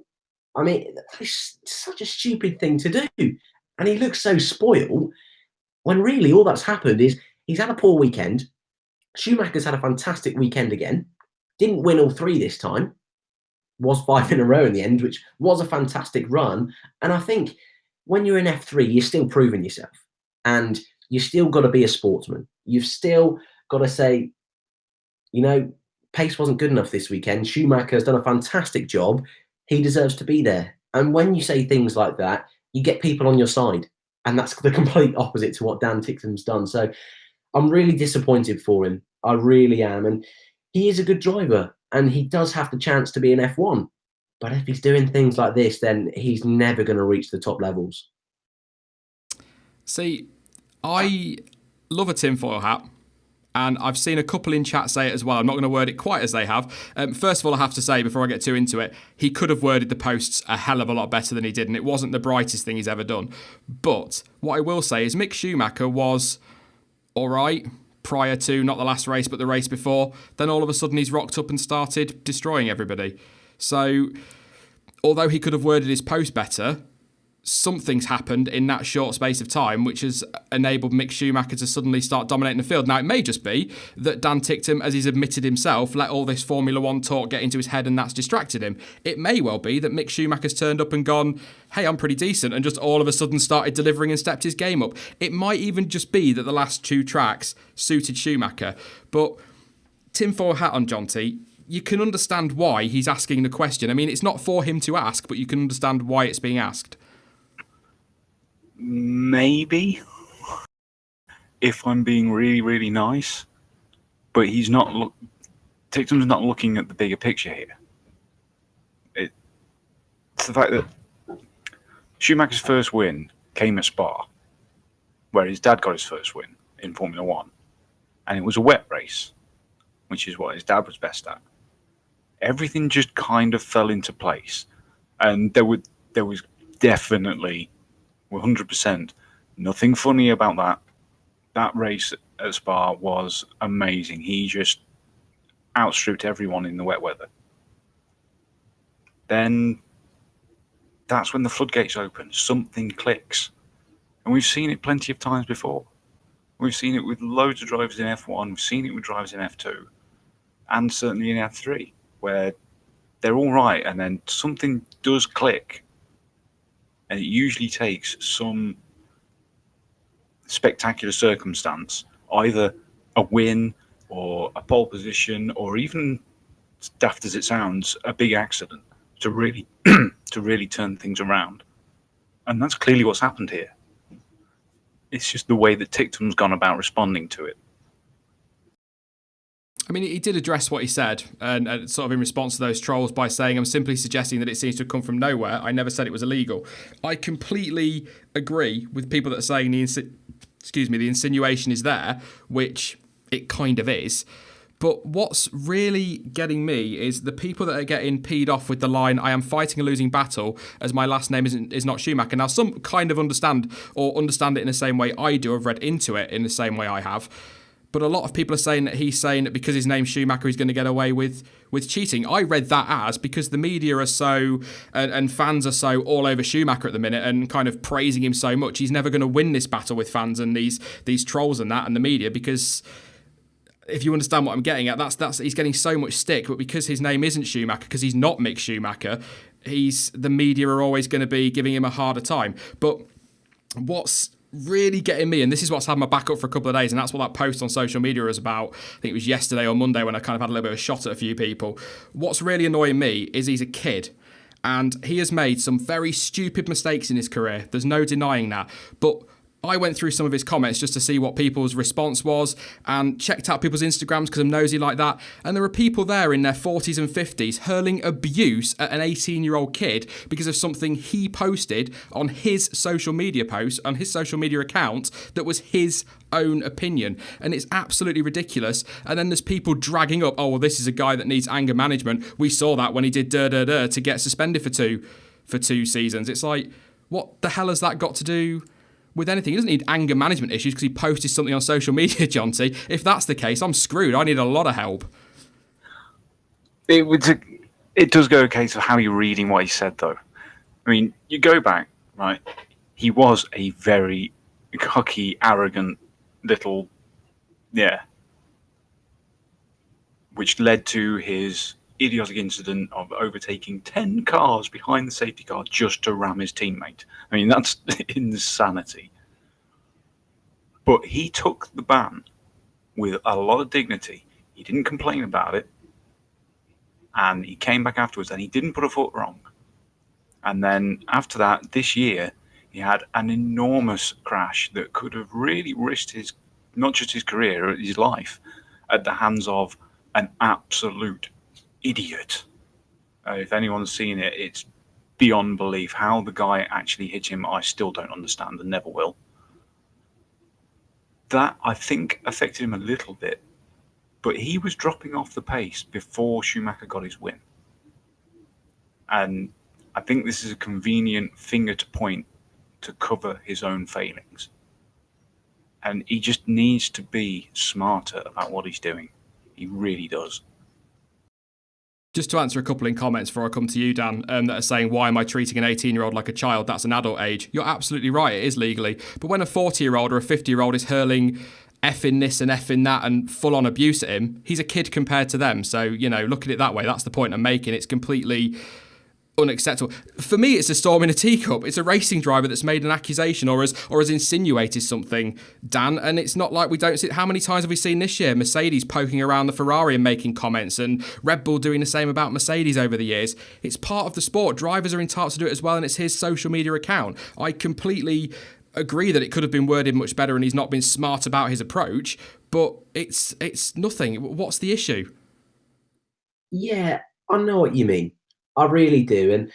I mean, it's such a stupid thing to do. And he looks so spoiled when really all that's happened is he's had a poor weekend. Schumacher's had a fantastic weekend again. Didn't win all three this time. Was 5 in a row in the end, which was a fantastic run. And I think when you're in F3, you're still proving yourself. And you still got to be a sportsman. You've still got to say, you know, pace wasn't good enough this weekend. Schumacher's done a fantastic job. He deserves to be there. And when you say things like that, you get people on your side. And that's the complete opposite to what Dan Ticktum's done. So I'm really disappointed for him. I really am. And he is a good driver. And he does have the chance to be an F1. But if he's doing things like this, then he's never going to reach the top levels. See, I love a tinfoil hat. And I've seen a couple in chat say it as well. I'm not going to word it quite as they have. First of all, I have to say, before I get too into it, he could have worded the posts a hell of a lot better than he did. And it wasn't the brightest thing he's ever done. But what I will say is Mick Schumacher was all right prior to not the last race, but the race before. Then all of a sudden he's rocked up and started destroying everybody. So although he could have worded his post better, something's happened in that short space of time which has enabled Mick Schumacher to suddenly start dominating the field. Now, it may just be that Dan Ticktum, as he's admitted himself, let all this Formula 1 talk get into his head and that's distracted him. It may well be that Mick Schumacher's turned up and gone, hey, I'm pretty decent, and just all of a sudden started delivering and stepped his game up. It might even just be that the last two tracks suited Schumacher. But tinfoil hat on, John T, you can understand why he's asking the question. I mean, it's not for him to ask, but you can understand why it's being asked. Maybe, if I'm being really, really nice, but he's not. Ticktum's not looking at the bigger picture here. It's the fact that Schumacher's first win came at Spa, where his dad got his first win in Formula 1, and it was a wet race, which is what his dad was best at. Everything just kind of fell into place, and there was definitely 100% nothing funny about that. That race at Spa was amazing. He just outstripped everyone in the wet weather. Then that's when the floodgates open. Something clicks. And we've seen it plenty of times before. We've seen it with loads of drivers in F1. We've seen it with drivers in F2. And certainly in F3, where they're all right and then something does click. And it usually takes some spectacular circumstance, either a win or a pole position, or even, daft as it sounds, a big accident to really turn things around. And that's clearly what's happened here. It's just the way that Ticktum's gone about responding to it. I mean, he did address what he said, and sort of in response to those trolls by saying, I'm simply suggesting that it seems to have come from nowhere. I never said it was illegal. I completely agree with people that are saying the insinuation is there, which it kind of is. But what's really getting me is the people that are getting peed off with the line, I am fighting a losing battle as my last name is not Schumacher. Now, some kind of understand it in the same way I do. I've read into it in the same way I have. But a lot of people are saying that he's saying that because his name's Schumacher, he's going to get away with cheating. I read that as because the media are so, and fans are so all over Schumacher at the minute and kind of praising him so much, he's never going to win this battle with fans and these trolls and that and the media, because if you understand what I'm getting at, that's he's getting so much stick, but because his name isn't Schumacher, because he's not Mick Schumacher, the media are always going to be giving him a harder time. But what's really getting me, and this is what's had my back up for a couple of days, and that's what that post on social media is about. I think it was yesterday or Monday when I kind of had a little bit of a shot at a few people. What's really annoying me is he's a kid, and he has made some very stupid mistakes in his career. There's no denying that. But I went through some of his comments just to see what people's response was and checked out people's Instagrams because I'm nosy like that. And there are people there in their 40s and 50s hurling abuse at an 18-year-old kid because of something he posted on his social media post, on his social media account, that was his own opinion. And it's absolutely ridiculous. And then there's people dragging up, oh, well, this is a guy that needs anger management. We saw that when he did to get suspended for two seasons. It's like, what the hell has that got to do with anything? He doesn't need anger management issues because he posted something on social media, Jonty. If that's the case, I'm screwed. I need a lot of help. It does go a case of how you're reading what he said, though. I mean, you go back, right? He was a very cocky, arrogant little, which led to his idiotic incident of overtaking 10 cars behind the safety car just to ram his teammate. I mean, that's insanity. But he took the ban with a lot of dignity. He didn't complain about it. And he came back afterwards and he didn't put a foot wrong. And then after that, this year, he had an enormous crash that could have really risked not just his career, his life, at the hands of an absolute idiot. If anyone's seen it, it's beyond belief. How the guy actually hit him, I still don't understand and never will. That, I think, affected him a little bit. But he was dropping off the pace before Schumacher got his win. And I think this is a convenient finger to point to cover his own failings. And he just needs to be smarter about what he's doing. He really does. Just to answer a couple in comments before I come to you, Dan, that are saying, why am I treating an 18-year-old like a child? That's an adult age. You're absolutely right, it is legally. But when a 40-year-old or a 50-year-old is hurling effing this and effing that and full-on abuse at him, he's a kid compared to them. So, look at it that way. That's the point I'm making. It's completely unacceptable. For me, it's a storm in a teacup. It's a racing driver that's made an accusation or has insinuated something, Dan, and it's not like we don't see. How many times have we seen this year Mercedes poking around the Ferrari and making comments, and Red Bull doing the same about Mercedes over the years? It's part of the sport. Drivers are entitled to do it as well, and it's his social media account. I completely agree that it could have been worded much better and he's not been smart about his approach, but it's nothing. What's the issue? Yeah, I know what you mean. I really do. And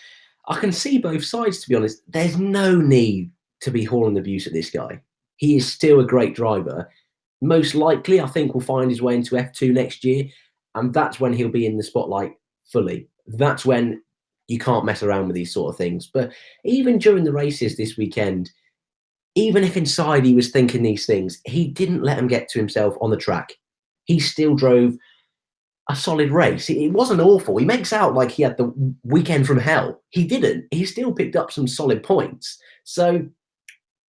I can see both sides, to be honest. There's no need to be hauling abuse at this guy. He is still a great driver. Most likely, I think, will find his way into F2 next year. And that's when he'll be in the spotlight fully. That's when you can't mess around with these sort of things. But even during the races this weekend, even if inside he was thinking these things, he didn't let him get to himself on the track. He still drove a solid race. It wasn't awful. He makes out like he had the weekend from hell. He didn't. He still picked up some solid points. So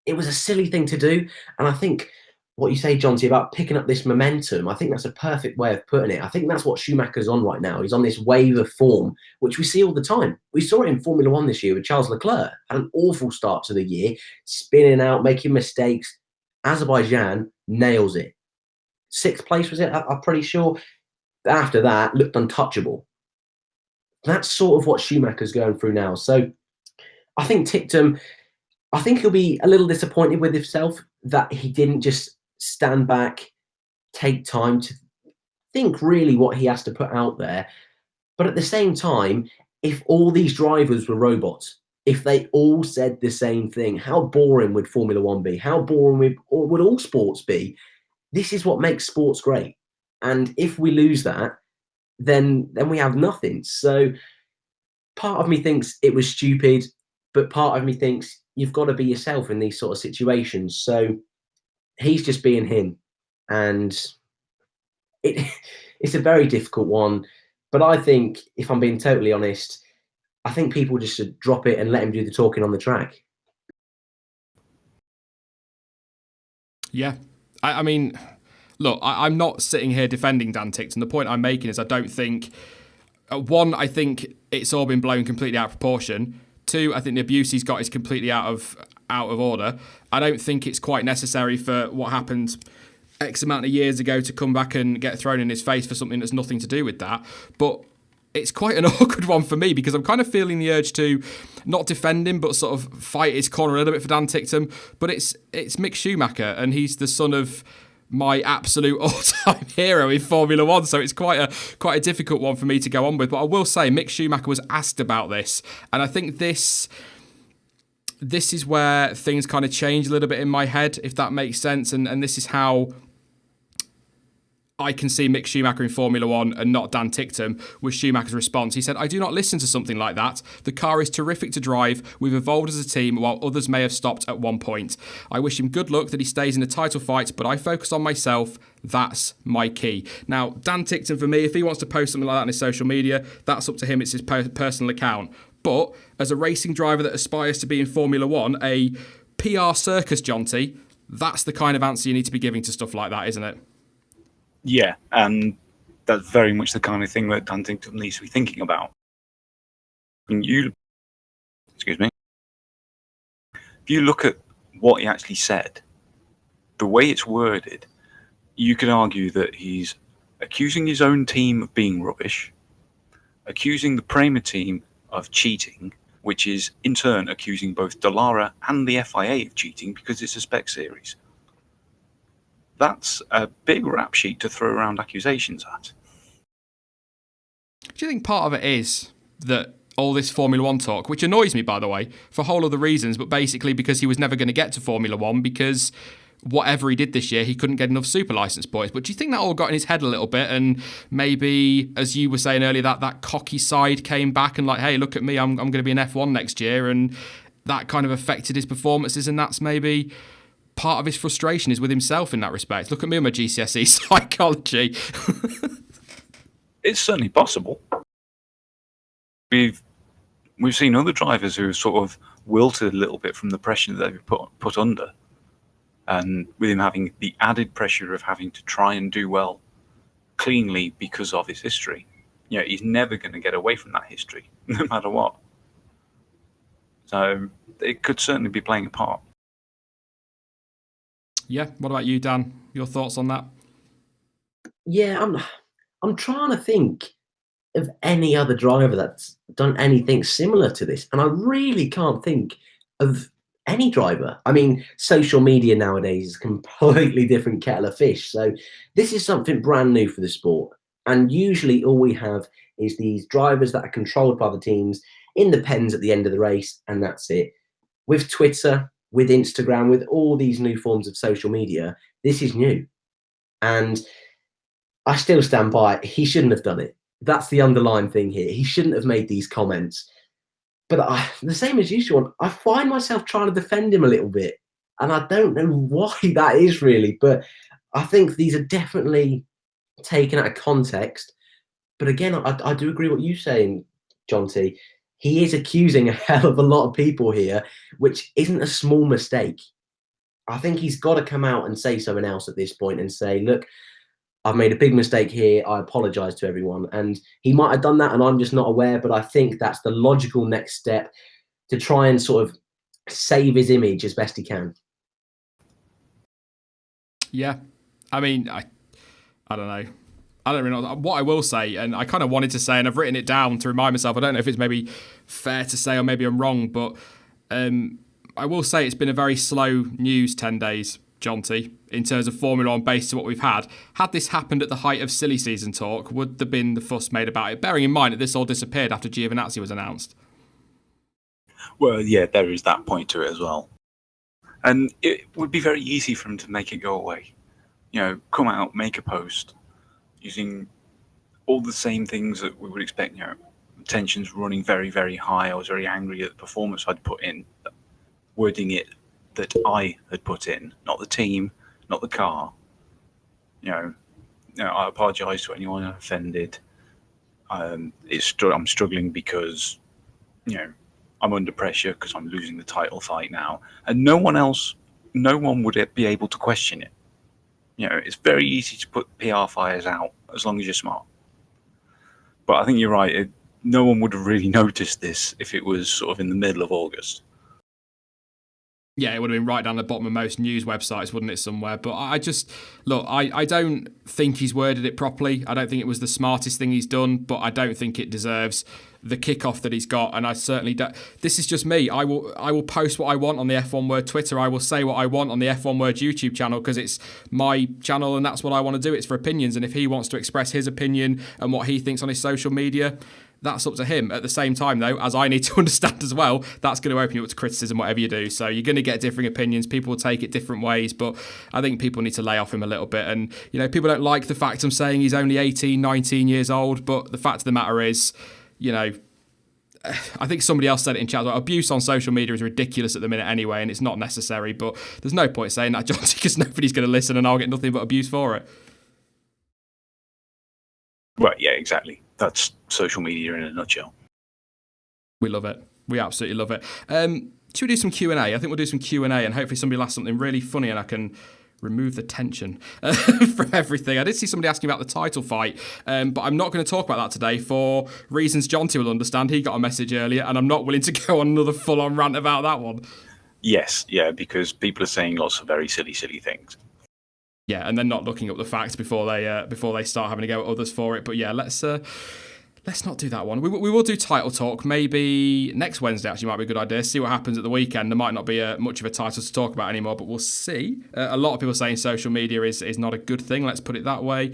it was a silly thing to do. And I think what you say, Jonty, about picking up this momentum, I think that's a perfect way of putting it. I think that's what Schumacher's on right now. He's on this wave of form, which we see all the time. We saw it in Formula One this year with Charles Leclerc. Had an awful start to the year, spinning out, making mistakes. Azerbaijan nails it. 6th place, was it? I'm pretty sure. After that, looked untouchable. That's sort of what Schumacher's going through now. So I think Ticktum, I think he'll be a little disappointed with himself that he didn't just stand back, take time to think really what he has to put out there. But at the same time, if all these drivers were robots, if they all said the same thing, how boring would Formula One be? How boring would all sports be? This is what makes sports great. And if we lose that, then we have nothing. So part of me thinks it was stupid, but part of me thinks you've got to be yourself in these sort of situations. So he's just being him. And it's a very difficult one. But I think, if I'm being totally honest, I think people just should drop it and let him do the talking on the track. Yeah. I mean, look, I'm not sitting here defending Dan Tickton. The point I'm making is I don't think... One, I think it's all been blown completely out of proportion. Two, I think the abuse he's got is completely out of order. I don't think it's quite necessary for what happened X amount of years ago to come back and get thrown in his face for something that's nothing to do with that. But it's quite an awkward one for me because I'm kind of feeling the urge to not defend him, but sort of fight his corner a little bit for Dan Tickton. But it's Mick Schumacher, and he's the son of my absolute all-time hero in Formula One, so it's quite a difficult one for me to go on with. But I will say, Mick Schumacher was asked about this, and I think this is where things kind of change a little bit in my head, if that makes sense. And this is how I can see Mick Schumacher in Formula One and not Dan Tickton, with Schumacher's response. He said, "I do not listen to something like that. The car is terrific to drive. We've evolved as a team while others may have stopped at one point. I wish him good luck that he stays in the title fight, but I focus on myself. That's my key." Now, Dan Tickton, for me, if he wants to post something like that on his social media, that's up to him. It's his personal account. But as a racing driver that aspires to be in Formula One, a PR circus, Jonty, that's the kind of answer you need to be giving to stuff like that, isn't it? Yeah, and that's very much the kind of thing that Dan Tickton needs to be thinking about. Excuse me. If you look at what he actually said, the way it's worded, you could argue that he's accusing his own team of being rubbish, accusing the Prema team of cheating, which is in turn accusing both Dallara and the FIA of cheating because it's a spec series. That's a big rap sheet to throw around accusations at. Do you think part of it is that all this Formula One talk, which annoys me, by the way, for whole other reasons, but basically because he was never going to get to Formula One because whatever he did this year, he couldn't get enough super license points. But do you think that all got in his head a little bit? And maybe, as you were saying earlier, that cocky side came back and like, hey, look at me, I'm going to be an F1 next year. And that kind of affected his performances. And that's maybe part of his frustration is with himself in that respect. Look at me and my GCSE psychology. It's certainly possible. We've seen other drivers who sort of wilted a little bit from the pressure that they've put under, and with him having the added pressure of having to try and do well cleanly because of his history. You know, he's never going to get away from that history, no matter what. So it could certainly be playing a part. Yeah. What about you, Dan? Your thoughts on that? Yeah, I'm trying to think of any other driver that's done anything similar to this, and I really can't think of any driver. I mean, social media nowadays is a completely different kettle of fish. So this is something brand new for the sport. And usually all we have is these drivers that are controlled by the teams in the pens at the end of the race, and that's it. With Twitter, with Instagram, with all these new forms of social media, this is new. And I still stand by it. He shouldn't have done it. That's the underlying thing here. He shouldn't have made these comments. But the same as you, Sean, I find myself trying to defend him a little bit. And I don't know why that is really. But I think these are definitely taken out of context. But again, I do agree what you're saying, John T. He is accusing a hell of a lot of people here, which isn't a small mistake. I think he's got to come out and say something else at this point and say, look, I've made a big mistake here. I apologise to everyone. And he might have done that and I'm just not aware, but I think that's the logical next step to try and sort of save his image as best he can. Yeah. I mean, I don't know. I don't really know. What I will say, and I kind of wanted to say, and I've written it down to remind myself, I don't know if it's maybe fair to say or maybe I'm wrong, but I will say it's been a very slow news 10 days, Jonty, in terms of Formula One based on what we've had. Had this happened at the height of silly season talk, would there been the fuss made about it? Bearing in mind that this all disappeared after Giovinazzi was announced. Well, yeah, there is that point to it as well. And it would be very easy for him to make it go away. You know, come out, make a post, using all the same things that we would expect, you know, tensions running very, very high. I was very angry at the performance I'd put in, wording it that I had put in, not the team, not the car. I apologise to anyone I offended. I'm struggling because, I'm under pressure because I'm losing the title fight now, and no one would be able to question it. It's very easy to put PR fires out as long as you're smart. But I think you're right. No one would have really noticed this if it was sort of in the middle of August. Yeah, it would have been right down the bottom of most news websites, wouldn't it, somewhere? But I don't think he's worded it properly. I don't think it was the smartest thing he's done, but I don't think it deserves the kickoff that he's got. And I certainly don't. This is just me. I will post what I want on the F1 Word Twitter. I will say what I want on the F1 Word YouTube channel because it's my channel and that's what I want to do. It's for opinions. And if he wants to express his opinion and what he thinks on his social media, that's up to him. At the same time, though, as I need to understand as well, that's going to open you up to criticism, whatever you do. So you're going to get differing opinions. People will take it different ways, but I think people need to lay off him a little bit. And, people don't like the fact I'm saying he's only 18, 19 years old, but the fact of the matter is, I think somebody else said it in chat. Abuse on social media is ridiculous at the minute anyway, and it's not necessary, but there's no point saying that, John, because nobody's going to listen and I'll get nothing but abuse for it. Right, yeah, exactly. That's social media in a nutshell. We love it. We absolutely love it. Should we do some Q&A? I think we'll do some Q&A and hopefully somebody will ask something really funny and I can remove the tension from everything. I did see somebody asking about the title fight, but I'm not going to talk about that today for reasons Jonty will understand. He got a message earlier and I'm not willing to go on another full-on rant about that one. Yes, yeah, because people are saying lots of very silly things. Yeah, and then not looking up the facts before they start having to go at others for it. But yeah, let's not do that one. We will do title talk maybe next Wednesday. Actually, might be a good idea. See what happens at the weekend. There might not be much of a title to talk about anymore, but we'll see. A lot of people saying social media is not a good thing. Let's put it that way.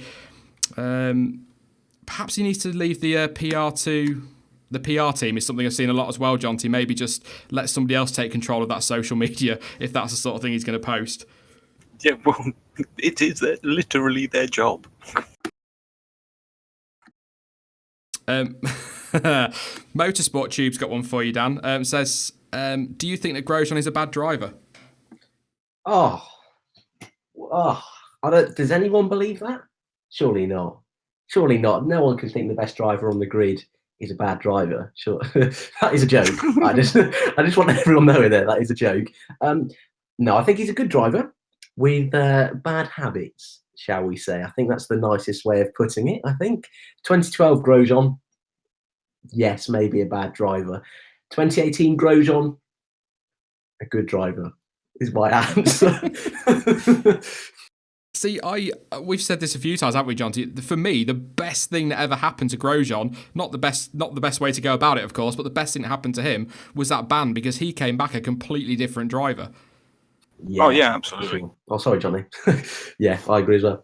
Perhaps he needs to leave the PR to the PR team. Is something I've seen a lot as well, Jonty. Maybe just let somebody else take control of that social media if that's the sort of thing he's going to post. Yeah, well, it is literally their job. Motorsport Tube's got one for you, Dan. Says, do you think that Grosjean is a bad driver? I don't. Does anyone believe that? Surely not. Surely not. No one can think the best driver on the grid is a bad driver. Sure, that is a joke. I just want everyone knowing that is a joke. No, I think he's a good driver with bad habits, shall we say. I think that's the nicest way of putting it. I think 2012 Grosjean, yes, maybe a bad driver. 2018 Grosjean, a good driver is my answer. See, we've said this a few times, haven't we, John? For me, the best thing that ever happened to Grosjean, not the best way to go about it, of course, but the best thing that happened to him was that ban because he came back a completely different driver. Yeah, oh yeah, absolutely. Sure. Oh, sorry, Johnny. Yeah, I agree as well.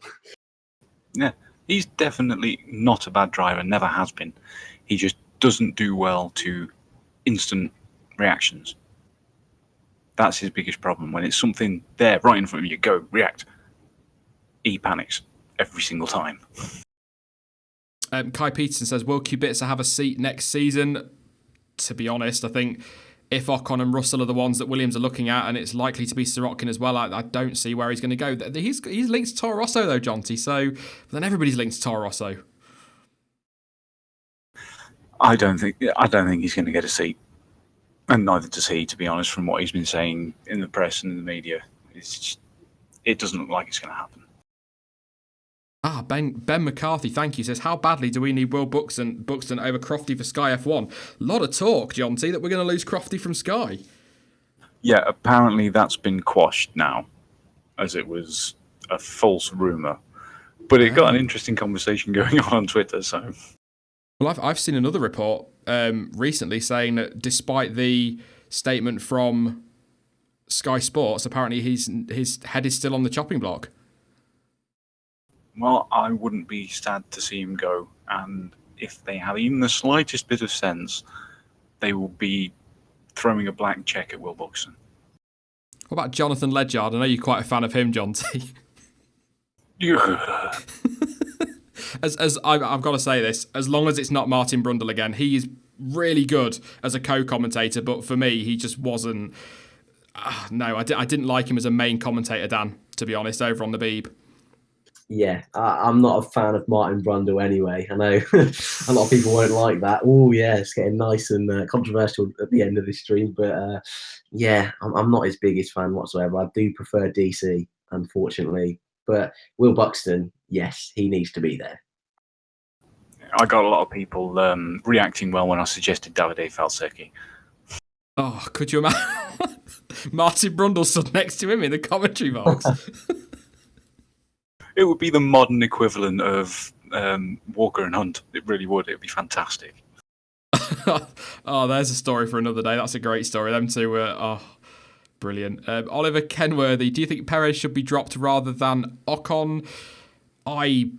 Yeah, he's definitely not a bad driver, never has been. He just doesn't do well to instant reactions. That's his biggest problem. When it's something there right in front of you, go, react. He panics every single time. Kai Peterson says, will Kubica have a seat next season? To be honest, I think if Ocon and Russell are the ones that Williams are looking at, and it's likely to be Sirotkin as well, I don't see where he's going to go. He's linked to Toro Rosso though, Jonty. So then everybody's linked to Toro Rosso. I don't think he's going to get a seat, and neither does he. To be honest, from what he's been saying in the press and in the media, it doesn't look like it's going to happen. Ben McCarthy, thank you, says, how badly do we need Will Buxton over Crofty for Sky F1? A lot of talk, Jonty, that we're going to lose Crofty from Sky. Yeah, apparently that's been quashed now, as it was a false rumour. But it got an interesting conversation going on Twitter, so... Well, I've seen another report recently saying that despite the statement from Sky Sports, apparently his head is still on the chopping block. Well, I wouldn't be sad to see him go, and if they have even the slightest bit of sense, they will be throwing a blank check at Will Buxton. What about Jonathan Ledyard? I know you're quite a fan of him, John T. Yeah. As I've got to say this, as long as it's not Martin Brundle again, he is really good as a co-commentator, but for me, he just wasn't... No, I didn't like him as a main commentator, Dan, to be honest, over on the Beeb. Yeah, I'm not a fan of Martin Brundle anyway. I know a lot of people won't like that. Oh, yeah, it's getting nice and controversial at the end of this stream. But yeah, I'm not his biggest fan whatsoever. I do prefer DC, unfortunately. But Will Buxton, yes, he needs to be there. I got a lot of people reacting well when I suggested Davide Falsecchi. Oh, could you imagine? Martin Brundle stood next to him in the commentary box. It would be the modern equivalent of Walker and Hunt. It really would. It would be fantastic. Oh, there's a story for another day. That's a great story. Them two were, brilliant. Oliver Kenworthy, do you think Perez should be dropped rather than Ocon? I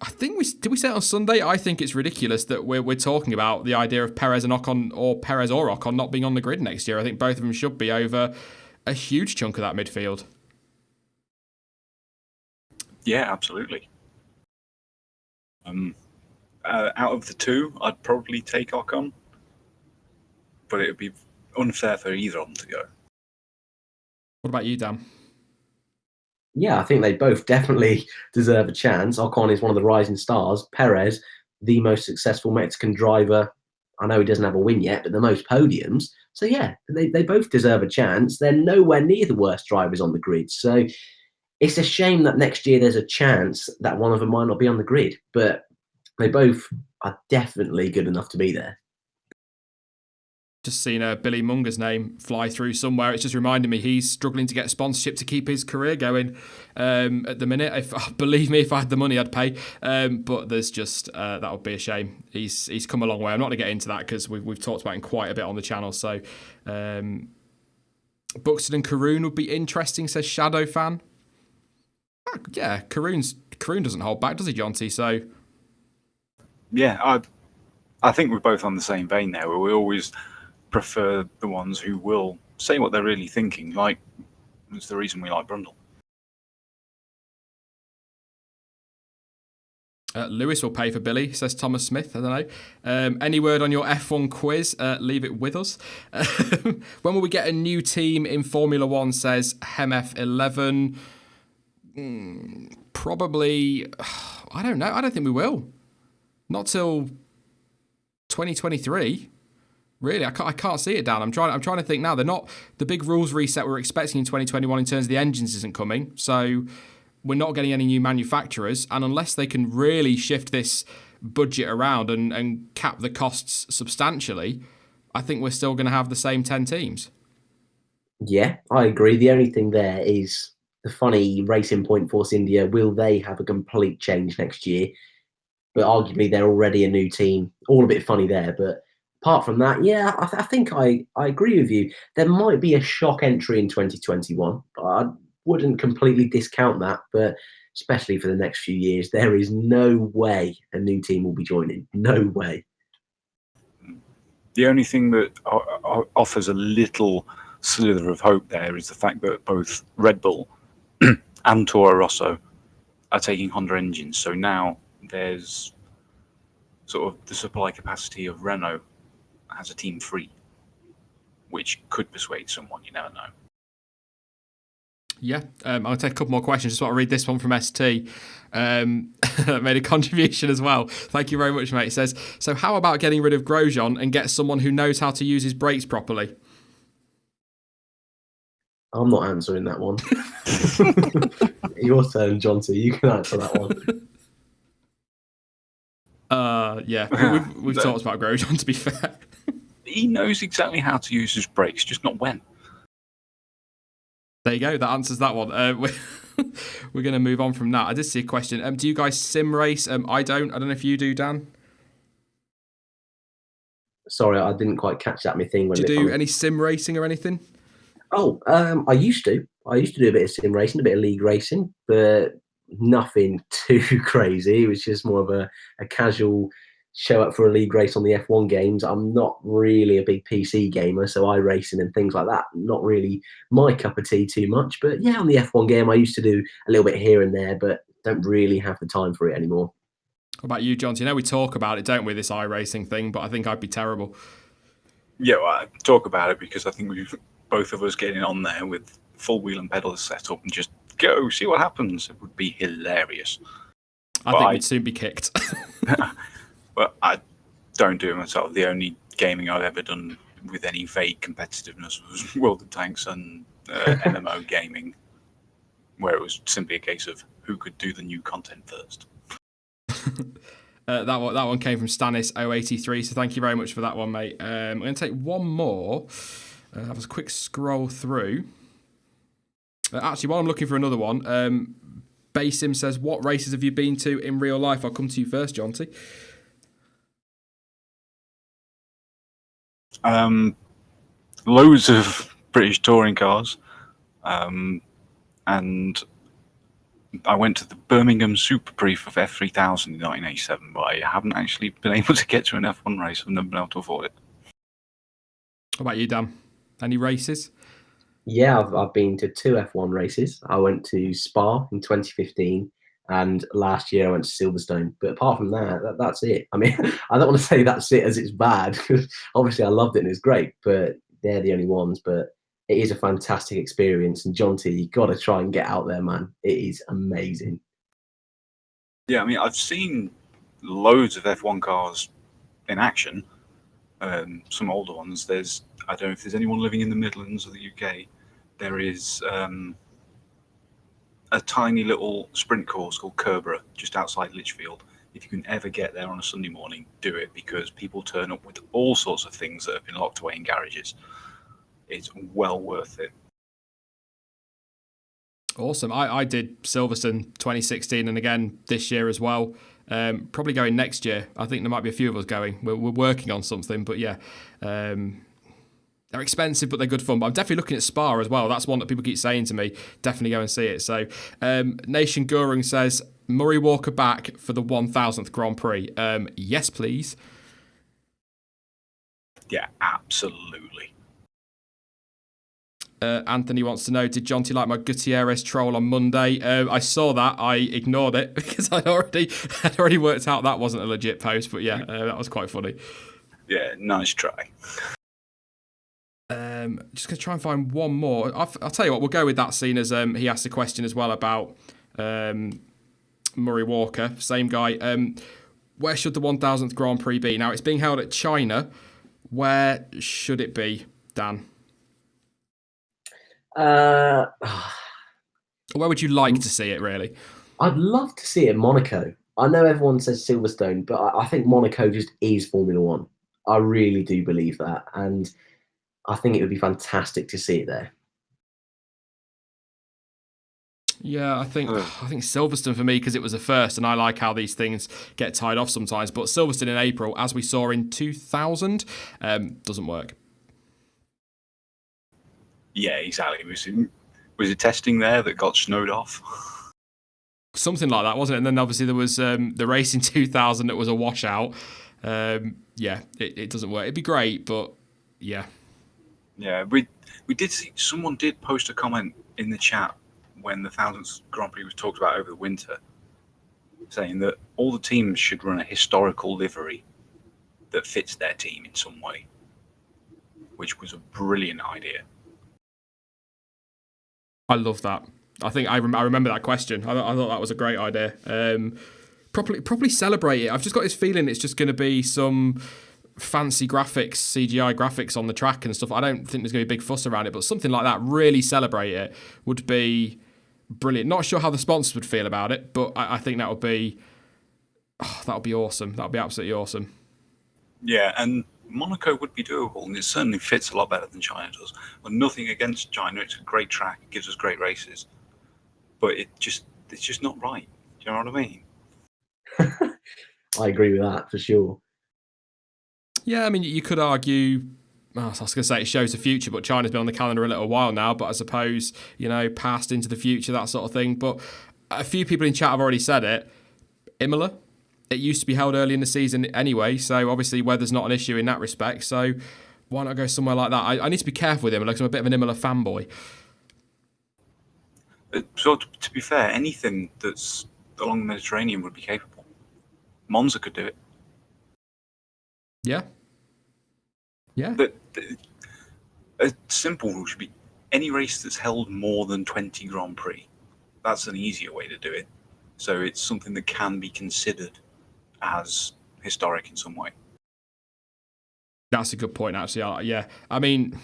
think did we say it on Sunday? I think it's ridiculous that we're talking about the idea of Perez and Ocon, or Perez or Ocon, not being on the grid next year. I think both of them should be over a huge chunk of that midfield. Yeah, absolutely. Out of the two, I'd probably take Ocon, but it would be unfair for either of them to go. What about you, Dan? Yeah, I think they both definitely deserve a chance. Ocon is one of the rising stars. Perez, the most successful Mexican driver. I know he doesn't have a win yet, but the most podiums. So yeah, they both deserve a chance. They're nowhere near the worst drivers on the grid. So it's a shame that next year there's a chance that one of them might not be on the grid, but they both are definitely good enough to be there. Just seen Billy Munger's name fly through somewhere. It's just reminding me he's struggling to get sponsorship to keep his career going at the minute. Believe me, if I had the money, I'd pay. But there's just that would be a shame. He's come a long way. I'm not going to get into that because we've talked about him quite a bit on the channel. So Buxton and Karun would be interesting, says Shadow Fan. Yeah, Karun doesn't hold back, does he, Jonty? So yeah, I think we're both on the same vein there, where we always prefer the ones who will say what they're really thinking. Like, it's the reason we like Brundle. Lewis will pay for Billy, says Thomas Smith. I don't know. Any word on your F1 quiz? Leave it with us. When will we get a new team in Formula One, says HemF11? Probably, I don't know. I don't think we will. Not till 2023. Really, I can't see it, Dan. I'm trying to think now. They're not, the big rules reset we're expecting in 2021 in terms of the engines isn't coming. So we're not getting any new manufacturers. And unless they can really shift this budget around and cap the costs substantially, I think we're still going to have the same 10 teams. Yeah, I agree. The only thing there is the funny Racing Point Force India. Will they have a complete change next year? But arguably, they're already a new team. All a bit funny there. But apart from that, yeah, I think I agree with you. There might be a shock entry in 2021. I wouldn't completely discount that. But especially for the next few years, there is no way a new team will be joining. No way. The only thing that offers a little slither of hope there is the fact that both Red Bull and Toro Rosso are taking Honda engines. So now there's sort of the supply capacity of Renault has a team free, which could persuade someone. You never know. Yeah, I'll take a couple more questions. Just want to read this one from ST. Made a contribution as well. Thank you very much, mate. It says, so how about getting rid of Grosjean and get someone who knows how to use his brakes properly? I'm not answering that one. Your turn, Jonty. You can answer that one. Yeah, we've talked about Grosjean, to be fair. He knows exactly how to use his brakes, just not when. There you go. That answers that one. We're going to move on from that. I did see a question. Do you guys sim race? I don't know if you do, Dan. Sorry, I didn't quite catch that. My thing. Do you do any sim racing or anything? Oh, I used to. I used to do a bit of sim racing, a bit of league racing, but nothing too crazy. It was just more of a casual show up for a league race on the F1 games. I'm not really a big PC gamer, so iRacing and things like that, not really my cup of tea too much. But yeah, on the F1 game, I used to do a little bit here and there, but don't really have the time for it anymore. What about you, John? You know we talk about it, don't we, this iRacing thing, but I think I'd be terrible. Yeah, well, I talk about it because I think we've both of us getting on there with full wheel and pedals set up and just go, see what happens. It would be hilarious. I think we'd soon be kicked. But I don't do it myself. The only gaming I've ever done with any vague competitiveness was World of Tanks and MMO gaming, where it was simply a case of who could do the new content first. That one came from Stanis083, so thank you very much for that one, mate. I'm going to take one more. Have a quick scroll through. Actually, while I'm looking for another one, Basim says, what races have you been to in real life? I'll come to you first, Jonty. Loads of British touring cars, and I went to the Birmingham Super Brief of F3000 in 1987, but I haven't actually been able to get to an F1 race. I've never been able to afford it. What about you, Dan? Any races? Yeah, I've been to 2 F1 races. I went to Spa in 2015, and last year I went to Silverstone. But apart from that, that's it. I mean, I don't want to say that's it as it's bad, because obviously I loved it and it's great, but they're the only ones. But it is a fantastic experience. And Jonty, you got to try and get out there, man. It is amazing. Yeah, I mean, I've seen loads of F1 cars in action. Some older ones. I don't know if there's anyone living in the Midlands of the UK. There is a tiny little sprint course called Kerbera, just outside Lichfield. If you can ever get there on a Sunday morning, do it, because people turn up with all sorts of things that have been locked away in garages. It's well worth it. Awesome. I did Silverstone 2016 and again this year as well. Probably going next year. I think there might be a few of us going. We're working on something, but yeah. They're expensive, but they're good fun. But I'm definitely looking at Spa as well. That's one that people keep saying to me. Definitely go and see it. So Nation Gurung says, Murray Walker back for the 1000th Grand Prix. Yes, please. Yeah, absolutely. Anthony wants to know, did Jonty like my Gutierrez troll on Monday? I saw that. I ignored it because I'd already worked out that wasn't a legit post. But yeah, that was quite funny. Yeah, nice try. Just going to try and find one more. I'll tell you what, we'll go with that, scene as he asked a question as well about Murray Walker. Same guy. Where should the 1000th Grand Prix be? Now, it's being held at China. Where should it be, Dan? Where would you like to see it, really? I'd love to see it in Monaco. I know everyone says Silverstone, but I think Monaco just is Formula One. I really do believe that. And I think it would be fantastic to see it there. Yeah, I think Silverstone for me, because it was the first, and I like how these things get tied off sometimes. But Silverstone in April, as we saw in 2000, doesn't work. Yeah, exactly. Was it testing there that got snowed off? Something like that, wasn't it? And then obviously there was the race in 2000 that was a washout. Yeah, it doesn't work. It'd be great, but yeah. Yeah, we did see someone did post a comment in the chat when the 1000th Grand Prix was talked about over the winter, saying that all the teams should run a historical livery that fits their team in some way, which was a brilliant idea. I love that. I think I remember that question. I thought that was a great idea. Properly celebrate it. I've just got this feeling it's just going to be some fancy graphics, CGI graphics on the track and stuff. I don't think there's going to be a big fuss around it, but something like that, really celebrate it, would be brilliant. Not sure how the sponsors would feel about it, but I think that would be awesome. That would be absolutely awesome. Yeah, and Monaco would be doable, and it certainly fits a lot better than China does. Well, nothing against China; it's a great track, it gives us great races, but it's just not right. Do you know what I mean? I agree with that for sure. Yeah, I mean, you could argue. I was going to say it shows the future, but China's been on the calendar a little while now. But I suppose, past into the future, that sort of thing. But a few people in chat have already said it. Imola. It used to be held early in the season anyway, so obviously weather's not an issue in that respect. So why not go somewhere like that? I need to be careful with Imola because I'm a bit of an Imola fanboy. So to be fair, anything that's along the Mediterranean would be capable. Monza could do it. Yeah. Yeah. A simple rule should be any race that's held more than 20 Grand Prix that's an easier way to do it. So it's something that can be considered as historic in some way. That's a good point, actually. Yeah, I mean,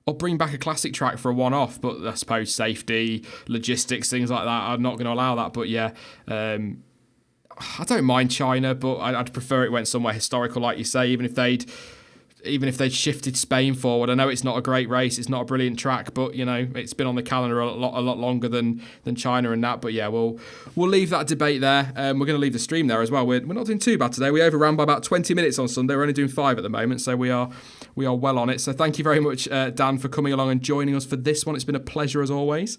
or bring back a classic track for a one-off, but I suppose safety, logistics, things like that, I'm not going to allow that. But yeah, I don't mind China, but I'd prefer it went somewhere historical, like you say, even if they'd shifted Spain forward. I know it's not a great race, it's not a brilliant track, but you know, it's been on the calendar a lot longer than China and that. But yeah, we'll leave that debate there. We're going to leave the stream there as well. We're not doing too bad today. We overran by about 20 minutes on Sunday. We're only doing 5 at the moment, so we are well on it. So thank you very much, Dan, for coming along and joining us for this one. It's been a pleasure as always.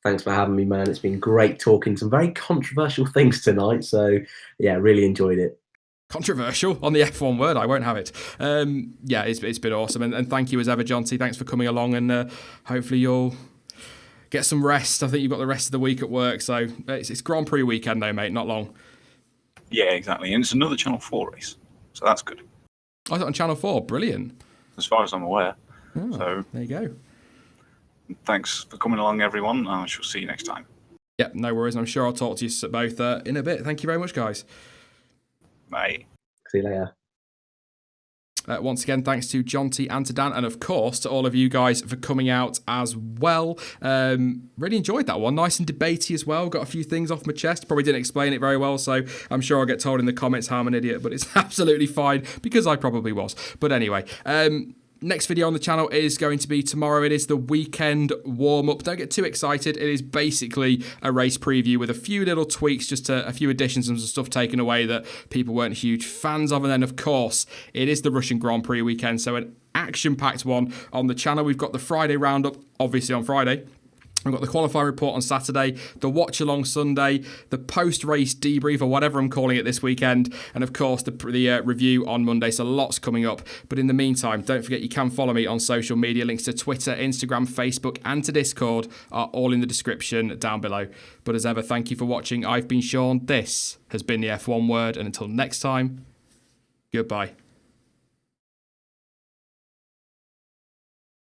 Thanks for having me, man. It's been great talking some very controversial things tonight. So yeah, really enjoyed it. Controversial on the F1 word, I won't have it. Yeah, it's been awesome, and thank you as ever, Jonty. Thanks for coming along, and hopefully you'll get some rest. I think you've got the rest of the week at work, so it's Grand Prix weekend though, mate, not long. Yeah, exactly, and it's another Channel 4 race, so that's good. Oh, on Channel 4, brilliant. As far as I'm aware. Oh, so there you go. Thanks for coming along, everyone. I shall see you next time. Yeah, no worries. I'm sure I'll talk to you both in a bit. Thank you very much, guys. Bye. See you later. Once again, thanks to Jonty and to Dan, and of course to all of you guys for coming out as well. Really enjoyed that one. Nice and debatey as well. Got a few things off my chest. Probably didn't explain it very well, so I'm sure I'll get told in the comments how I'm an idiot, but it's absolutely fine because I probably was. But anyway, next video on the channel is going to be tomorrow. It is the weekend warm-up. Don't get too excited. It is basically a race preview with a few little tweaks, just a few additions and some stuff taken away that people weren't huge fans of. And then, of course, it is the Russian Grand Prix weekend, so an action-packed one on the channel. We've got the Friday roundup, obviously on Friday. We've got the qualifying report on Saturday, the watch-along Sunday, the post-race debrief, or whatever I'm calling it this weekend, and of course the review on Monday, so lots coming up. But in the meantime, don't forget you can follow me on social media. Links to Twitter, Instagram, Facebook, and to Discord are all in the description down below. But as ever, thank you for watching. I've been Sean. This has been the F1 Word, and until next time, goodbye.